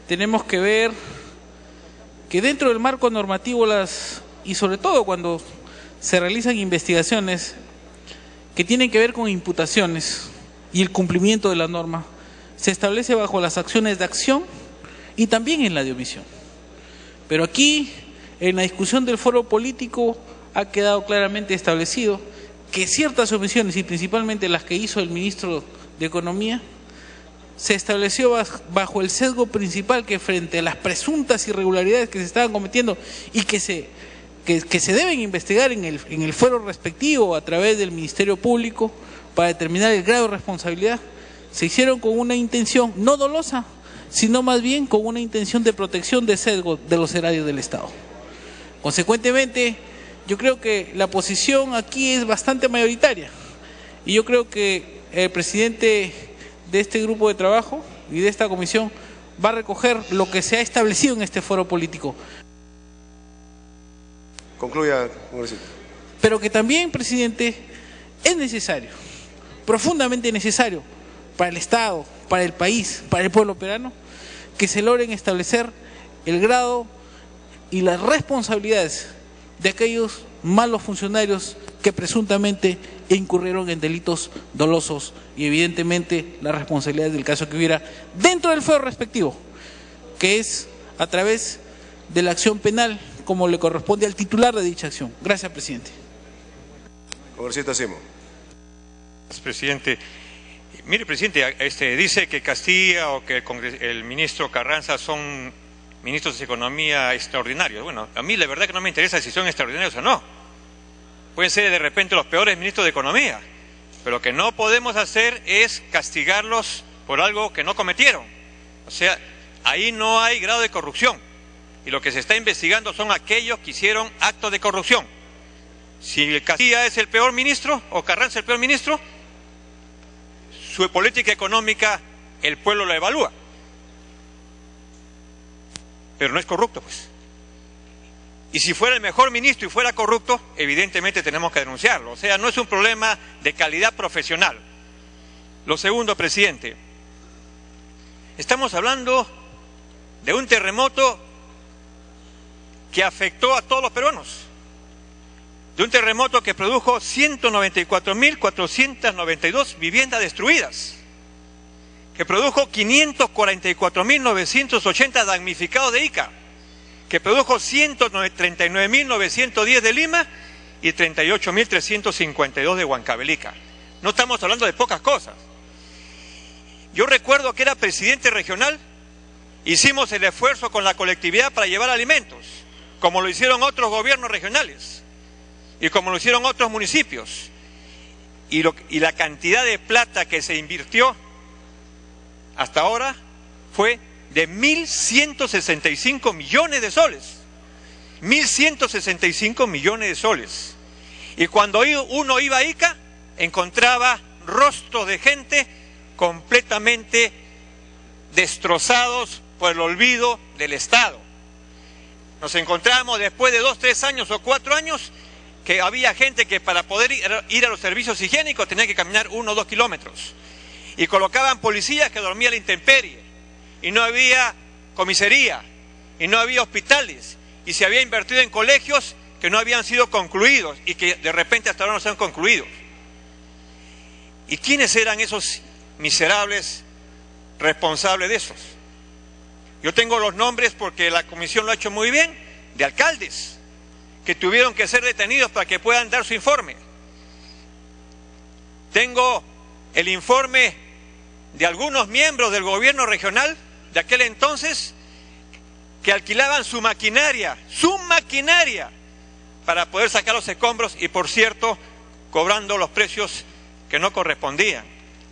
tenemos que ver que dentro del marco normativo y sobre todo cuando se realizan investigaciones que tienen que ver con imputaciones y el cumplimiento de la norma, se establece bajo las acciones de acción y también en la de omisión. Pero aquí, en la discusión del foro político, ha quedado claramente establecido que ciertas omisiones, y principalmente las que hizo el ministro de Economía, se estableció bajo el sesgo principal que frente a las presuntas irregularidades que se estaban cometiendo y que se deben investigar en el fuero respectivo a través del Ministerio Público para determinar el grado de responsabilidad, se hicieron con una intención no dolosa, sino más bien con una intención de protección de sesgo de los erarios del Estado. Consecuentemente, yo creo que la posición aquí es bastante mayoritaria y yo creo que el presidente de este grupo de trabajo y de esta comisión va a recoger lo que se ha establecido en este foro político. Concluya, congresista. Pero que también, presidente, es necesario, profundamente necesario para el Estado, para el país, para el pueblo peruano, que se logren establecer el grado y las responsabilidades de aquellos malos funcionarios que presuntamente incurrieron en delitos dolosos y evidentemente las responsabilidades del caso que hubiera dentro del fuero respectivo, que es a través de la acción penal como le corresponde al titular de dicha acción. Gracias, presidente. Congresista Simón. Gracias, presidente. Mire, presidente, dice que Castilla o que el ministro Carranza son ministros de Economía extraordinarios. Bueno, a mí la verdad que no me interesa si son extraordinarios o no. Pueden ser de repente los peores ministros de Economía, pero lo que no podemos hacer es castigarlos por algo que no cometieron. O sea, ahí no hay grado de corrupción y lo que se está investigando son aquellos que hicieron actos de corrupción. Si Castilla es el peor ministro o Carranza el peor ministro, su política económica el pueblo la evalúa, pero no es corrupto, pues. Y si fuera el mejor ministro y fuera corrupto, evidentemente tenemos que denunciarlo. O sea, no es un problema de calidad profesional. Lo segundo, presidente, estamos hablando de un terremoto que afectó a todos los peruanos, de un terremoto que produjo 194.492 viviendas destruidas, que produjo 544.980 damnificados de Ica, que produjo 139.910 de Lima y 38.352 de Huancavelica. No estamos hablando de pocas cosas. Yo recuerdo que era presidente regional, hicimos el esfuerzo con la colectividad para llevar alimentos, como lo hicieron otros gobiernos regionales y como lo hicieron otros municipios. Y la cantidad de plata que se invirtió hasta ahora fue de 1.165 millones de soles. 1.165 millones de soles. Y cuando uno iba a Ica, encontraba rostros de gente completamente destrozados por el olvido del Estado. Nos encontramos después de 2, 3 años o 4 años que había gente que para poder ir a los servicios higiénicos tenía que caminar 1 o 2 kilómetros. Y colocaban policías que dormían a la intemperie. Y no había comisaría, y no había hospitales, y se había invertido en colegios que no habían sido concluidos y que de repente hasta ahora no se han concluido. ¿Y quiénes eran esos miserables responsables de esos? Yo tengo los nombres porque la comisión lo ha hecho muy bien, de alcaldes que tuvieron que ser detenidos para que puedan dar su informe. Tengo el informe de algunos miembros del gobierno regional de aquel entonces que alquilaban su maquinaria para poder sacar los escombros y, por cierto, cobrando los precios que no correspondían.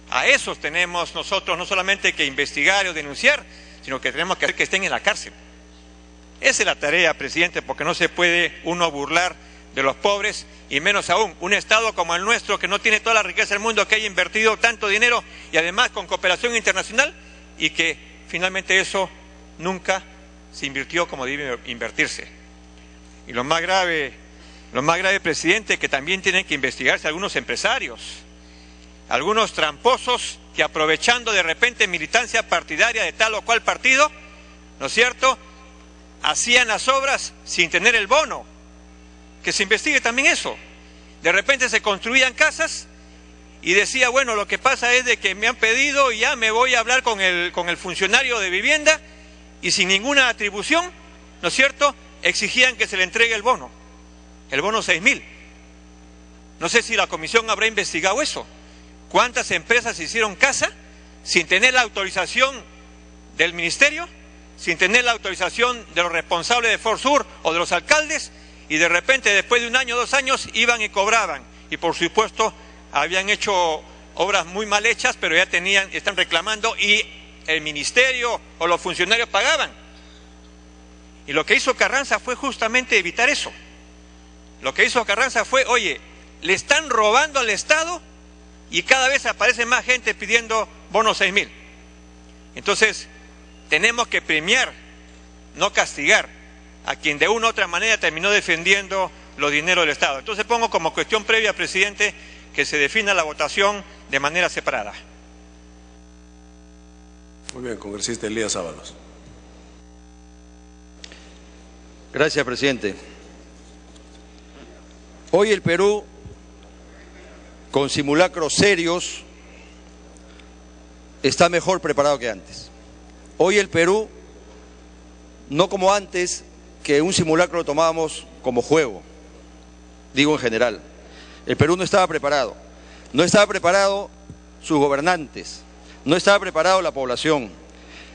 A esos tenemos nosotros no solamente que investigar o denunciar, sino que tenemos que hacer que estén en la cárcel. Esa es la tarea, presidente, porque no se puede uno burlar de los pobres, y menos aún un Estado como el nuestro, que no tiene toda la riqueza del mundo, que haya invertido tanto dinero y además con cooperación internacional, y que finalmente eso nunca se invirtió como debe invertirse. Y lo más grave, presidente, que también tienen que investigarse algunos empresarios, algunos tramposos que aprovechando de repente militancia partidaria de tal o cual partido, ¿no es cierto?, hacían las obras sin tener el bono. Que se investigue también eso. De repente se construían casas y decía, bueno, lo que pasa es de que me han pedido y ya me voy a hablar con el funcionario de vivienda, y sin ninguna atribución, ¿no es cierto?, exigían que se le entregue el bono 6.000. No sé si la comisión habrá investigado eso. ¿Cuántas empresas hicieron casa sin tener la autorización del ministerio, sin tener la autorización de los responsables de Forsur o de los alcaldes, y de repente después de 1 año, 2 años iban y cobraban? Y por supuesto habían hecho obras muy mal hechas, pero ya están reclamando, y el ministerio o los funcionarios pagaban. Y lo que hizo Carranza fue justamente evitar eso. Lo que hizo Carranza fue, oye, le están robando al Estado y cada vez aparece más gente pidiendo bonos 6.000. Entonces, tenemos que premiar, no castigar a quien de una u otra manera terminó defendiendo los dineros del Estado. Entonces pongo como cuestión previa, presidente, que se defina la votación de manera separada. Muy bien, congresista Elías Ábalos. Gracias, presidente. Hoy el Perú, con simulacros serios, está mejor preparado que antes. Hoy el Perú, no como antes, que un simulacro lo tomábamos como juego, digo en general. El Perú no estaba preparado. No estaba preparado sus gobernantes, no estaba preparado la población.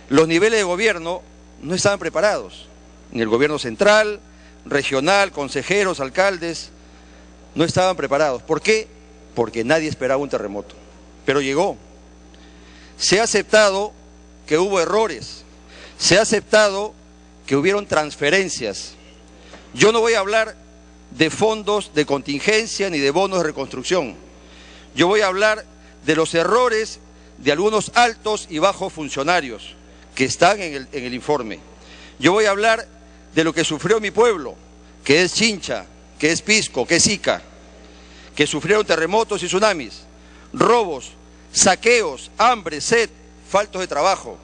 Los niveles de gobierno no estaban preparados. Ni el gobierno central, regional, consejeros, alcaldes, no estaban preparados. ¿Por qué? Porque nadie esperaba un terremoto. Pero llegó. Se ha aceptado que hubo errores. Se ha aceptado que hubieron transferencias. Yo no voy a hablar de fondos de contingencia ni de bonos de reconstrucción. Yo voy a hablar de los errores de algunos altos y bajos funcionarios que están en el informe. Yo voy a hablar de lo que sufrió mi pueblo, que es Chincha, que es Pisco, que es Ica, que sufrieron terremotos y tsunamis, robos, saqueos, hambre, sed, faltos de trabajo.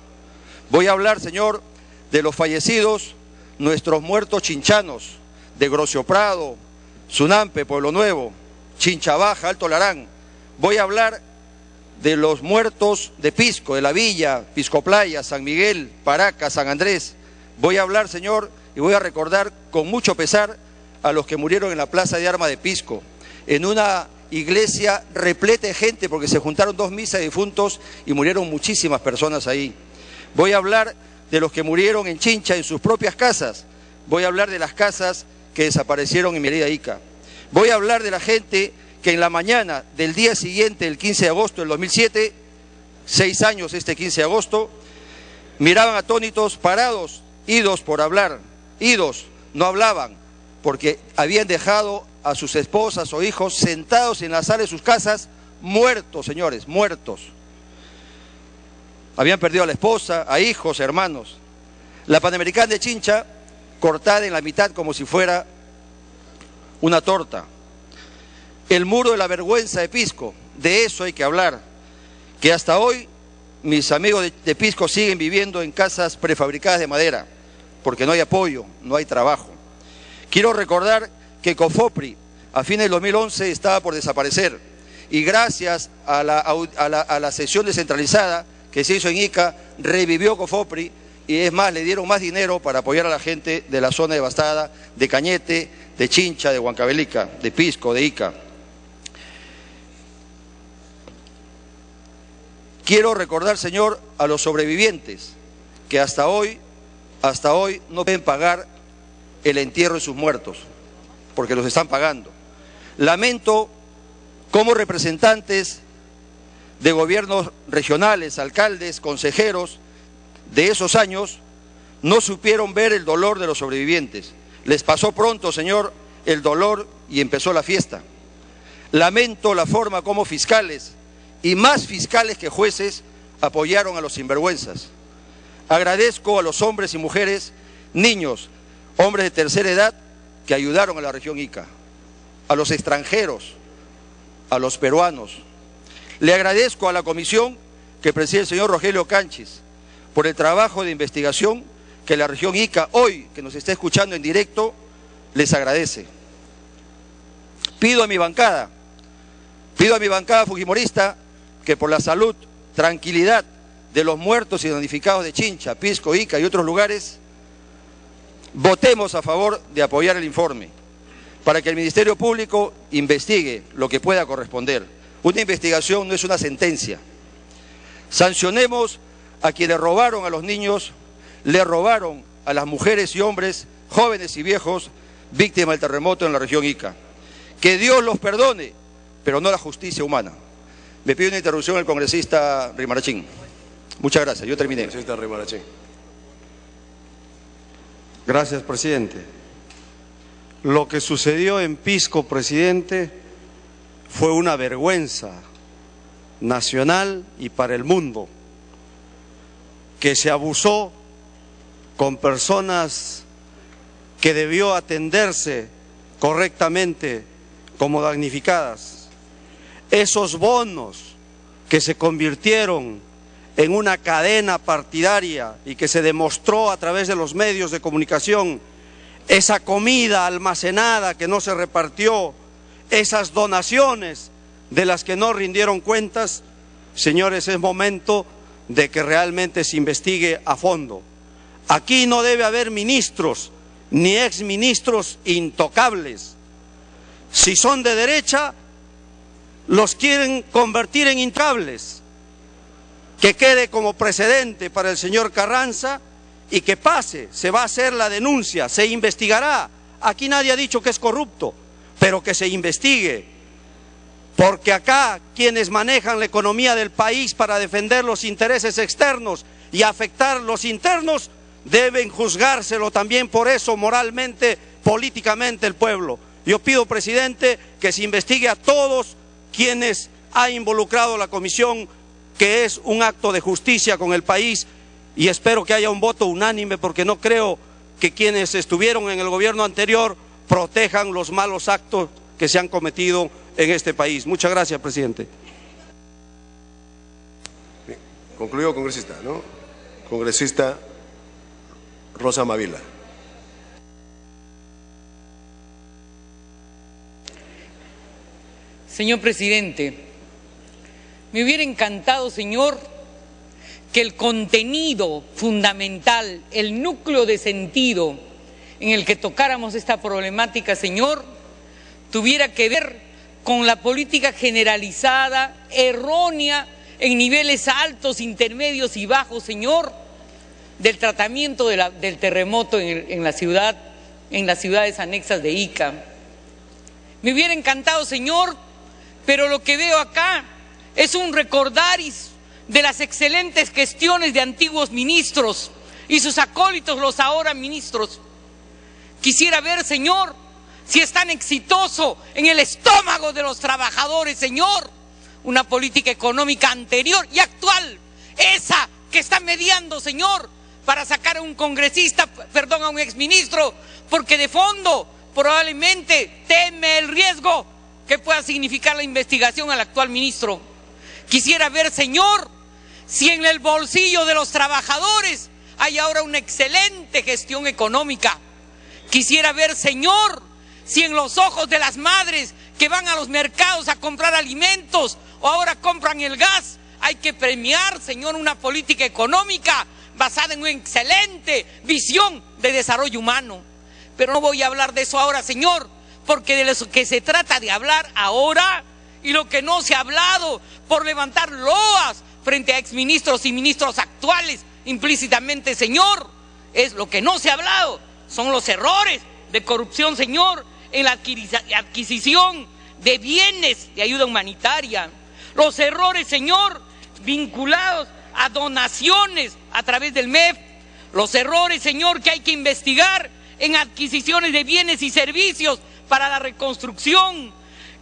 Voy a hablar, señor, de los fallecidos, nuestros muertos chinchanos, de Grocio Prado, Sunampe, Pueblo Nuevo, Chincha Baja, Alto Larán. Voy a hablar de los muertos de Pisco, de la Villa, Pisco Playa, San Miguel, Paracas, San Andrés. Voy a hablar, señor, y voy a recordar con mucho pesar a los que murieron en la Plaza de Armas de Pisco, en una iglesia repleta de gente, porque se juntaron 2 misas de difuntos y murieron muchísimas personas ahí. Voy a hablar de los que murieron en Chincha, en sus propias casas. Voy a hablar de las casas que desaparecieron en Mérida Ica. Voy a hablar de la gente que en la mañana del día siguiente, el 15 de agosto del 2007, 6 años este 15 de agosto, miraban atónitos, parados, idos por hablar, idos, no hablaban, porque habían dejado a sus esposas o hijos sentados en la sala de sus casas, muertos, señores, muertos. Habían perdido a la esposa, a hijos, hermanos. La Panamericana de Chincha, cortada en la mitad como si fuera una torta. El muro de la vergüenza de Pisco, de eso hay que hablar. Que hasta hoy mis amigos de Pisco siguen viviendo en casas prefabricadas de madera, porque no hay apoyo, no hay trabajo. Quiero recordar que COFOPRI a fines del 2011 estaba por desaparecer, y gracias a la sesión descentralizada que se hizo en Ica, revivió COFOPRI, y es más, le dieron más dinero para apoyar a la gente de la zona devastada, de Cañete, de Chincha, de Huancavelica, de Pisco, de Ica. Quiero recordar, señor, a los sobrevivientes que hasta hoy no pueden pagar el entierro de sus muertos, porque los están pagando. Lamento cómo representantes de gobiernos regionales, alcaldes, consejeros de esos años no supieron ver el dolor de los sobrevivientes. Les pasó pronto, señor, el dolor y empezó la fiesta. Lamento la forma como fiscales, y más fiscales que jueces, apoyaron a los sinvergüenzas. Agradezco a los hombres y mujeres, niños, hombres de tercera edad, que ayudaron a la región Ica, a los extranjeros, a los peruanos. Le agradezco a la comisión que preside el señor Rogelio Canchis, por el trabajo de investigación que la región Ica, hoy que nos está escuchando en directo, les agradece. Pido a mi bancada fujimorista que por la salud, tranquilidad de los muertos y damnificados de Chincha, Pisco, Ica y otros lugares, votemos a favor de apoyar el informe, para que el Ministerio Público investigue lo que pueda corresponder. Una investigación no es una sentencia. Sancionemos a quienes robaron a los niños, le robaron a las mujeres y hombres, jóvenes y viejos, víctimas del terremoto en la región Ica. Que Dios los perdone, pero no la justicia humana. Me pide una interrupción el congresista Rimarachín. Muchas gracias, yo terminé. Congresista Rimarachín. Gracias, presidente. Lo que sucedió en Pisco, presidente, fue una vergüenza nacional y para el mundo, que se abusó con personas que debió atenderse correctamente como damnificadas. Esos bonos que se convirtieron en una cadena partidaria y que se demostró a través de los medios de comunicación, esa comida almacenada que no se repartió, esas donaciones de las que no rindieron cuentas, señores, es momento de que realmente se investigue a fondo. Aquí no debe haber ministros ni exministros intocables. Si son de derecha, los quieren convertir en intocables. Que quede como precedente para el señor Carranza y que pase, se va a hacer la denuncia, se investigará. Aquí nadie ha dicho que es corrupto, pero que se investigue. Porque acá quienes manejan la economía del país para defender los intereses externos y afectar los internos, deben juzgárselo también por eso moralmente, políticamente el pueblo. Yo pido, presidente, que se investigue a todos quienes ha involucrado la comisión, que es un acto de justicia con el país, y espero que haya un voto unánime, porque no creo que quienes estuvieron en el gobierno anterior protejan los malos actos que se han cometido en este país. Muchas gracias, presidente. Bien. Concluyó, congresista, ¿no? Congresista Rosa Mavila. Señor presidente, me hubiera encantado, señor, que el contenido fundamental, el núcleo de sentido en el que tocáramos esta problemática, señor, tuviera que ver con la política generalizada, errónea, en niveles altos, intermedios y bajos, señor, del tratamiento del terremoto en las ciudades anexas de Ica. Me hubiera encantado, señor, pero lo que veo acá es un recordaris de las excelentes gestiones de antiguos ministros y sus acólitos, los ahora ministros. Quisiera ver, señor, si es tan exitoso en el estómago de los trabajadores, señor, una política económica anterior y actual, esa que está mediando, señor, para sacar a un congresista, perdón, a un exministro, porque de fondo probablemente teme el riesgo que pueda significar la investigación al actual ministro. Quisiera ver, señor, si en el bolsillo de los trabajadores hay ahora una excelente gestión económica. Quisiera ver, señor, si en los ojos de las madres que van a los mercados a comprar alimentos o ahora compran el gas, hay que premiar, señor, una política económica basada en una excelente visión de desarrollo humano. Pero no voy a hablar de eso ahora, señor, porque de lo que se trata de hablar ahora y lo que no se ha hablado por levantar loas frente a exministros y ministros actuales implícitamente, señor, es lo que no se ha hablado, son los errores de corrupción, señor, en la adquisición de bienes de ayuda humanitaria, los errores, señor, vinculados a donaciones a través del MEF, los errores, señor, que hay que investigar en adquisiciones de bienes y servicios para la reconstrucción,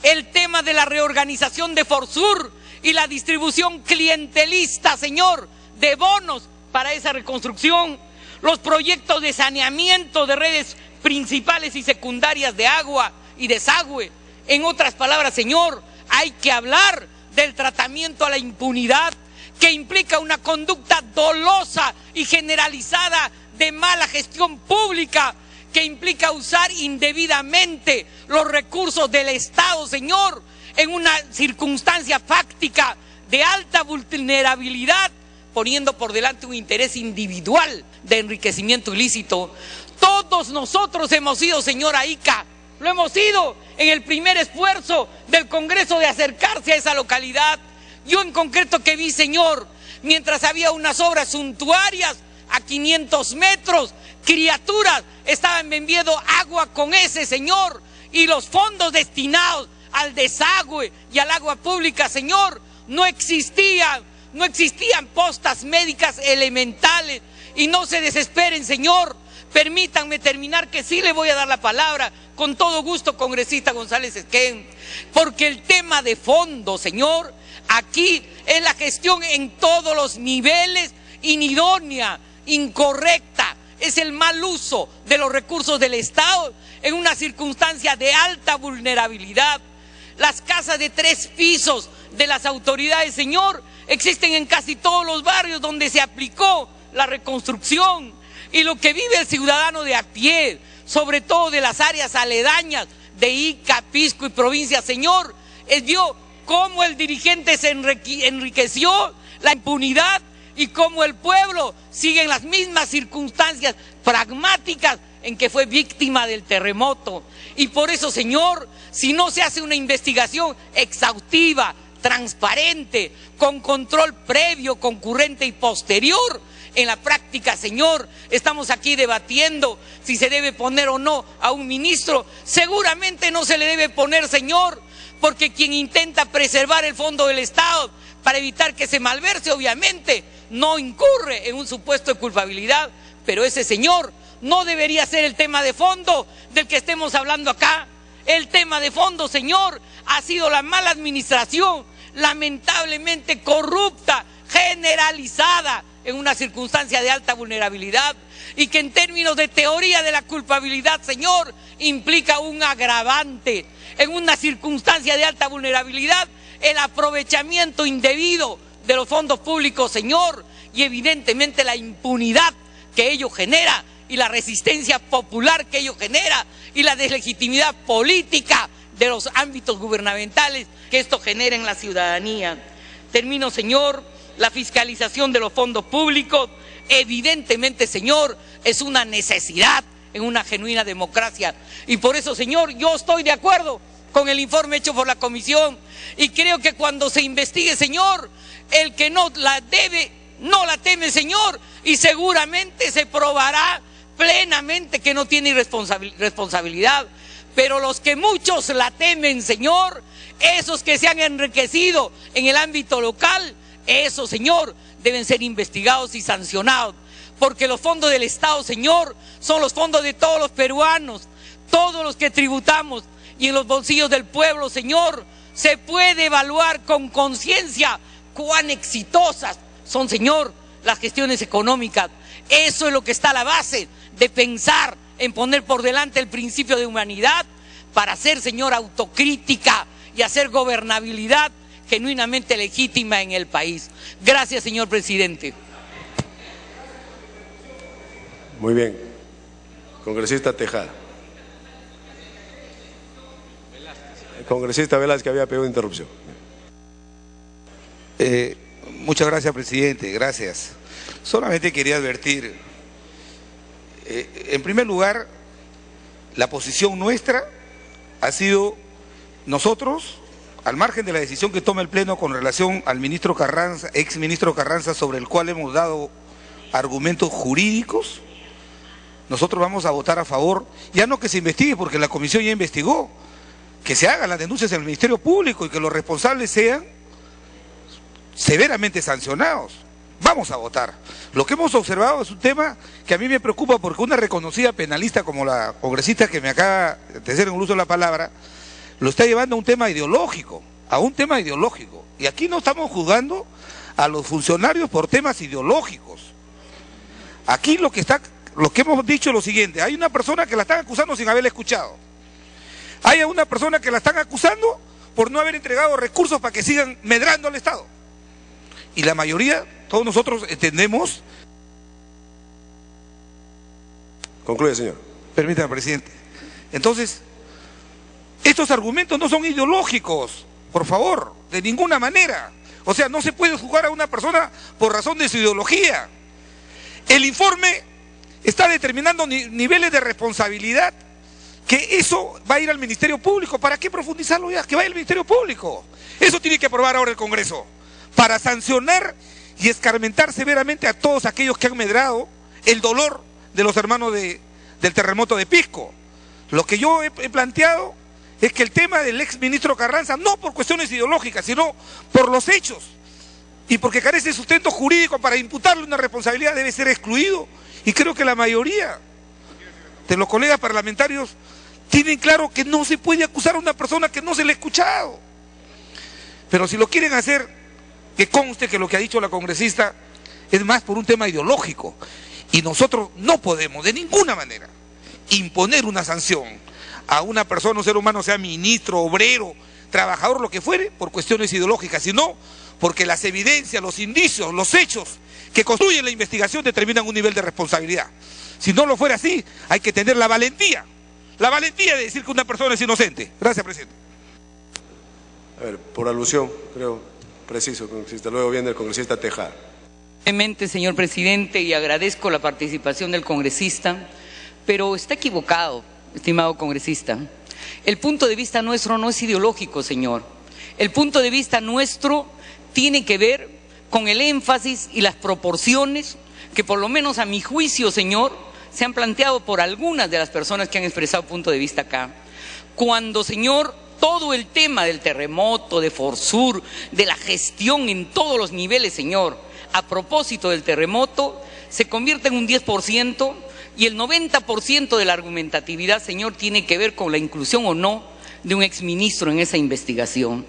el tema de la reorganización de Forsur y la distribución clientelista, señor, de bonos para esa reconstrucción, los proyectos de saneamiento de redes principales y secundarias de agua y desagüe. En otras palabras, señor, hay que hablar del tratamiento a la impunidad que implica una conducta dolosa y generalizada de mala gestión pública, que implica usar indebidamente los recursos del Estado, señor, en una circunstancia fáctica de alta vulnerabilidad, poniendo por delante un interés individual de enriquecimiento ilícito. Todos nosotros hemos sido, señora Ica, lo hemos sido en el primer esfuerzo del Congreso de acercarse a esa localidad. Yo en concreto que vi, señor, mientras había unas obras suntuarias a 500 metros, criaturas estaban bebiendo agua con ese, señor, y los fondos destinados al desagüe y al agua pública, señor, no existían postas médicas elementales. Y no se desesperen, señor, permítanme terminar, que sí le voy a dar la palabra, con todo gusto, congresista González Esquén, porque el tema de fondo, señor, aquí es la gestión en todos los niveles inidónea, incorrecta, es el mal uso de los recursos del Estado en una circunstancia de alta vulnerabilidad. Las casas de 3 pisos de las autoridades, señor, existen en casi todos los barrios donde se aplicó la reconstrucción, y lo que vive el ciudadano de a pie, sobre todo de las áreas aledañas de Ica, Pisco y provincia, señor, vio cómo el dirigente se enriqueció, la impunidad, y cómo el pueblo sigue en las mismas circunstancias pragmáticas en que fue víctima del terremoto. Y por eso, señor, si no se hace una investigación exhaustiva, transparente, con control previo, concurrente y posterior, en la práctica, señor, estamos aquí debatiendo si se debe poner o no a un ministro. Seguramente no se le debe poner, señor, porque quien intenta preservar el fondo del Estado para evitar que se malverse, obviamente, no incurre en un supuesto de culpabilidad, pero ese señor no debería ser el tema de fondo del que estemos hablando acá. El tema de fondo, señor, ha sido la mala administración, lamentablemente corrupta, generalizada, en una circunstancia de alta vulnerabilidad, y que en términos de teoría de la culpabilidad, señor, implica un agravante. En una circunstancia de alta vulnerabilidad, el aprovechamiento indebido de los fondos públicos, señor, y evidentemente la impunidad que ello genera, y la resistencia popular que ello genera, y la deslegitimidad política de los ámbitos gubernamentales que esto genera en la ciudadanía. Termino, señor. La fiscalización de los fondos públicos, evidentemente, señor, es una necesidad en una genuina democracia. Y por eso, señor, yo estoy de acuerdo con el informe hecho por la comisión, y creo que cuando se investigue, señor, el que no la debe, no la teme, señor, y seguramente se probará plenamente que no tiene responsabilidad. Pero los que muchos la temen, señor, esos que se han enriquecido en el ámbito local, esos, señor, deben ser investigados y sancionados, porque los fondos del Estado, señor, son los fondos de todos los peruanos, todos los que tributamos, y en los bolsillos del pueblo, señor, se puede evaluar con conciencia cuán exitosas son, señor, las gestiones económicas. Eso es lo que está a la base de pensar en poner por delante el principio de humanidad para hacer, señor, autocrítica y hacer gobernabilidad genuinamente legítima en el país. Gracias, señor presidente. Muy bien. Congresista Tejada. El congresista Velázquez había pedido interrupción. Muchas gracias, presidente. Gracias. Solamente quería advertir, en primer lugar, la posición nuestra ha sido, nosotros, al margen de la decisión que tome el Pleno con relación al ministro Carranza, ex ministro Carranza, sobre el cual hemos dado argumentos jurídicos, nosotros vamos a votar a favor, ya no que se investigue, porque la comisión ya investigó, que se hagan las denuncias en el Ministerio Público y que los responsables sean severamente sancionados. Vamos a votar. Lo que hemos observado es un tema que a mí me preocupa, porque una reconocida penalista como la congresista que me acaba de hacer el uso de la palabra, lo está llevando a un tema ideológico, y aquí no estamos juzgando a los funcionarios por temas ideológicos. Aquí lo que hemos dicho es lo siguiente: hay una persona que la están acusando sin haberla escuchado, hay una persona que la están acusando por no haber entregado recursos para que sigan medrando al Estado, y la mayoría, todos nosotros entendemos. Concluye, señor. Permítame, presidente. Entonces, estos argumentos no son ideológicos, por favor, de ninguna manera. O sea, no se puede juzgar a una persona por razón de su ideología. El informe está determinando niveles de responsabilidad, que eso va a ir al Ministerio Público. ¿Para qué profundizarlo ya? Que vaya al Ministerio Público. Eso tiene que aprobar ahora el Congreso, para sancionar y escarmentar severamente a todos aquellos que han medrado el dolor de los hermanos del terremoto de Pisco. Lo que yo he planteado es que el tema del ex ministro Carranza, no por cuestiones ideológicas, sino por los hechos, y porque carece de sustento jurídico para imputarle una responsabilidad, debe ser excluido. Y creo que la mayoría de los colegas parlamentarios tienen claro que no se puede acusar a una persona que no se le ha escuchado. Pero si lo quieren hacer, que conste que lo que ha dicho la congresista es más por un tema ideológico. Y nosotros no podemos de ninguna manera imponer una sanción a una persona, un ser humano, sea ministro, obrero, trabajador, lo que fuere, por cuestiones ideológicas, sino porque las evidencias, los indicios, los hechos que construyen la investigación determinan un nivel de responsabilidad. Si no lo fuera así, hay que tener la valentía de decir que una persona es inocente. Gracias, presidente. A ver, por alusión, creo, preciso, congresista. Luego viene el congresista Tejada. Señor presidente, y agradezco la participación del congresista, pero está equivocado, estimado congresista. El punto de vista nuestro no es ideológico, señor. El punto de vista nuestro tiene que ver con el énfasis y las proporciones que, por lo menos a mi juicio, señor, se han planteado por algunas de las personas que han expresado punto de vista acá. Cuando, señor, todo el tema del terremoto, de Forsur, de la gestión en todos los niveles, señor, a propósito del terremoto, se convierte en un 10%, y el 90% de la argumentatividad, señor, tiene que ver con la inclusión o no de un exministro en esa investigación.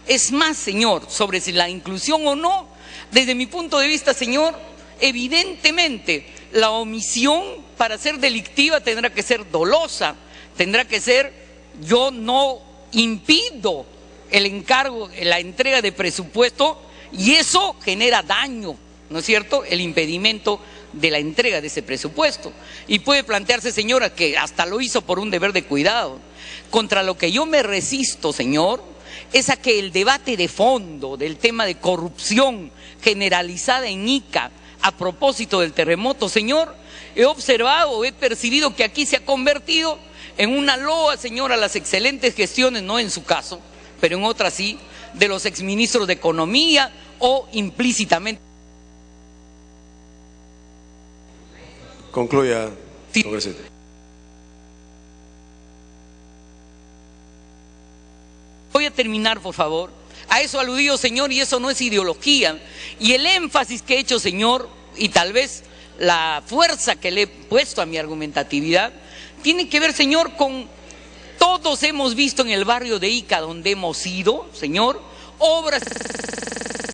Es más, señor, sobre si la inclusión o no, desde mi punto de vista, señor, evidentemente la omisión para ser delictiva tendrá que ser dolosa, tendrá que ser, yo no impido el encargo, la entrega de presupuesto, y eso genera daño, ¿no es cierto?, el impedimento de la entrega de ese presupuesto. Y puede plantearse, señora, que hasta lo hizo por un deber de cuidado. Contra lo que yo me resisto, señor, es a que el debate de fondo del tema de corrupción generalizada en Ica a propósito del terremoto, señor, he observado, he percibido que aquí se ha convertido en una loa, señor, a las excelentes gestiones, no en su caso, pero en otras sí, de los exministros de Economía o implícitamente. Concluya, congresista. Voy a terminar, por favor. A eso aludido, señor, y eso no es ideología. Y el énfasis que he hecho, señor, y tal vez la fuerza que le he puesto a mi argumentatividad, tiene que ver, señor, con todos hemos visto en el barrio de Ica, donde hemos ido, señor, obras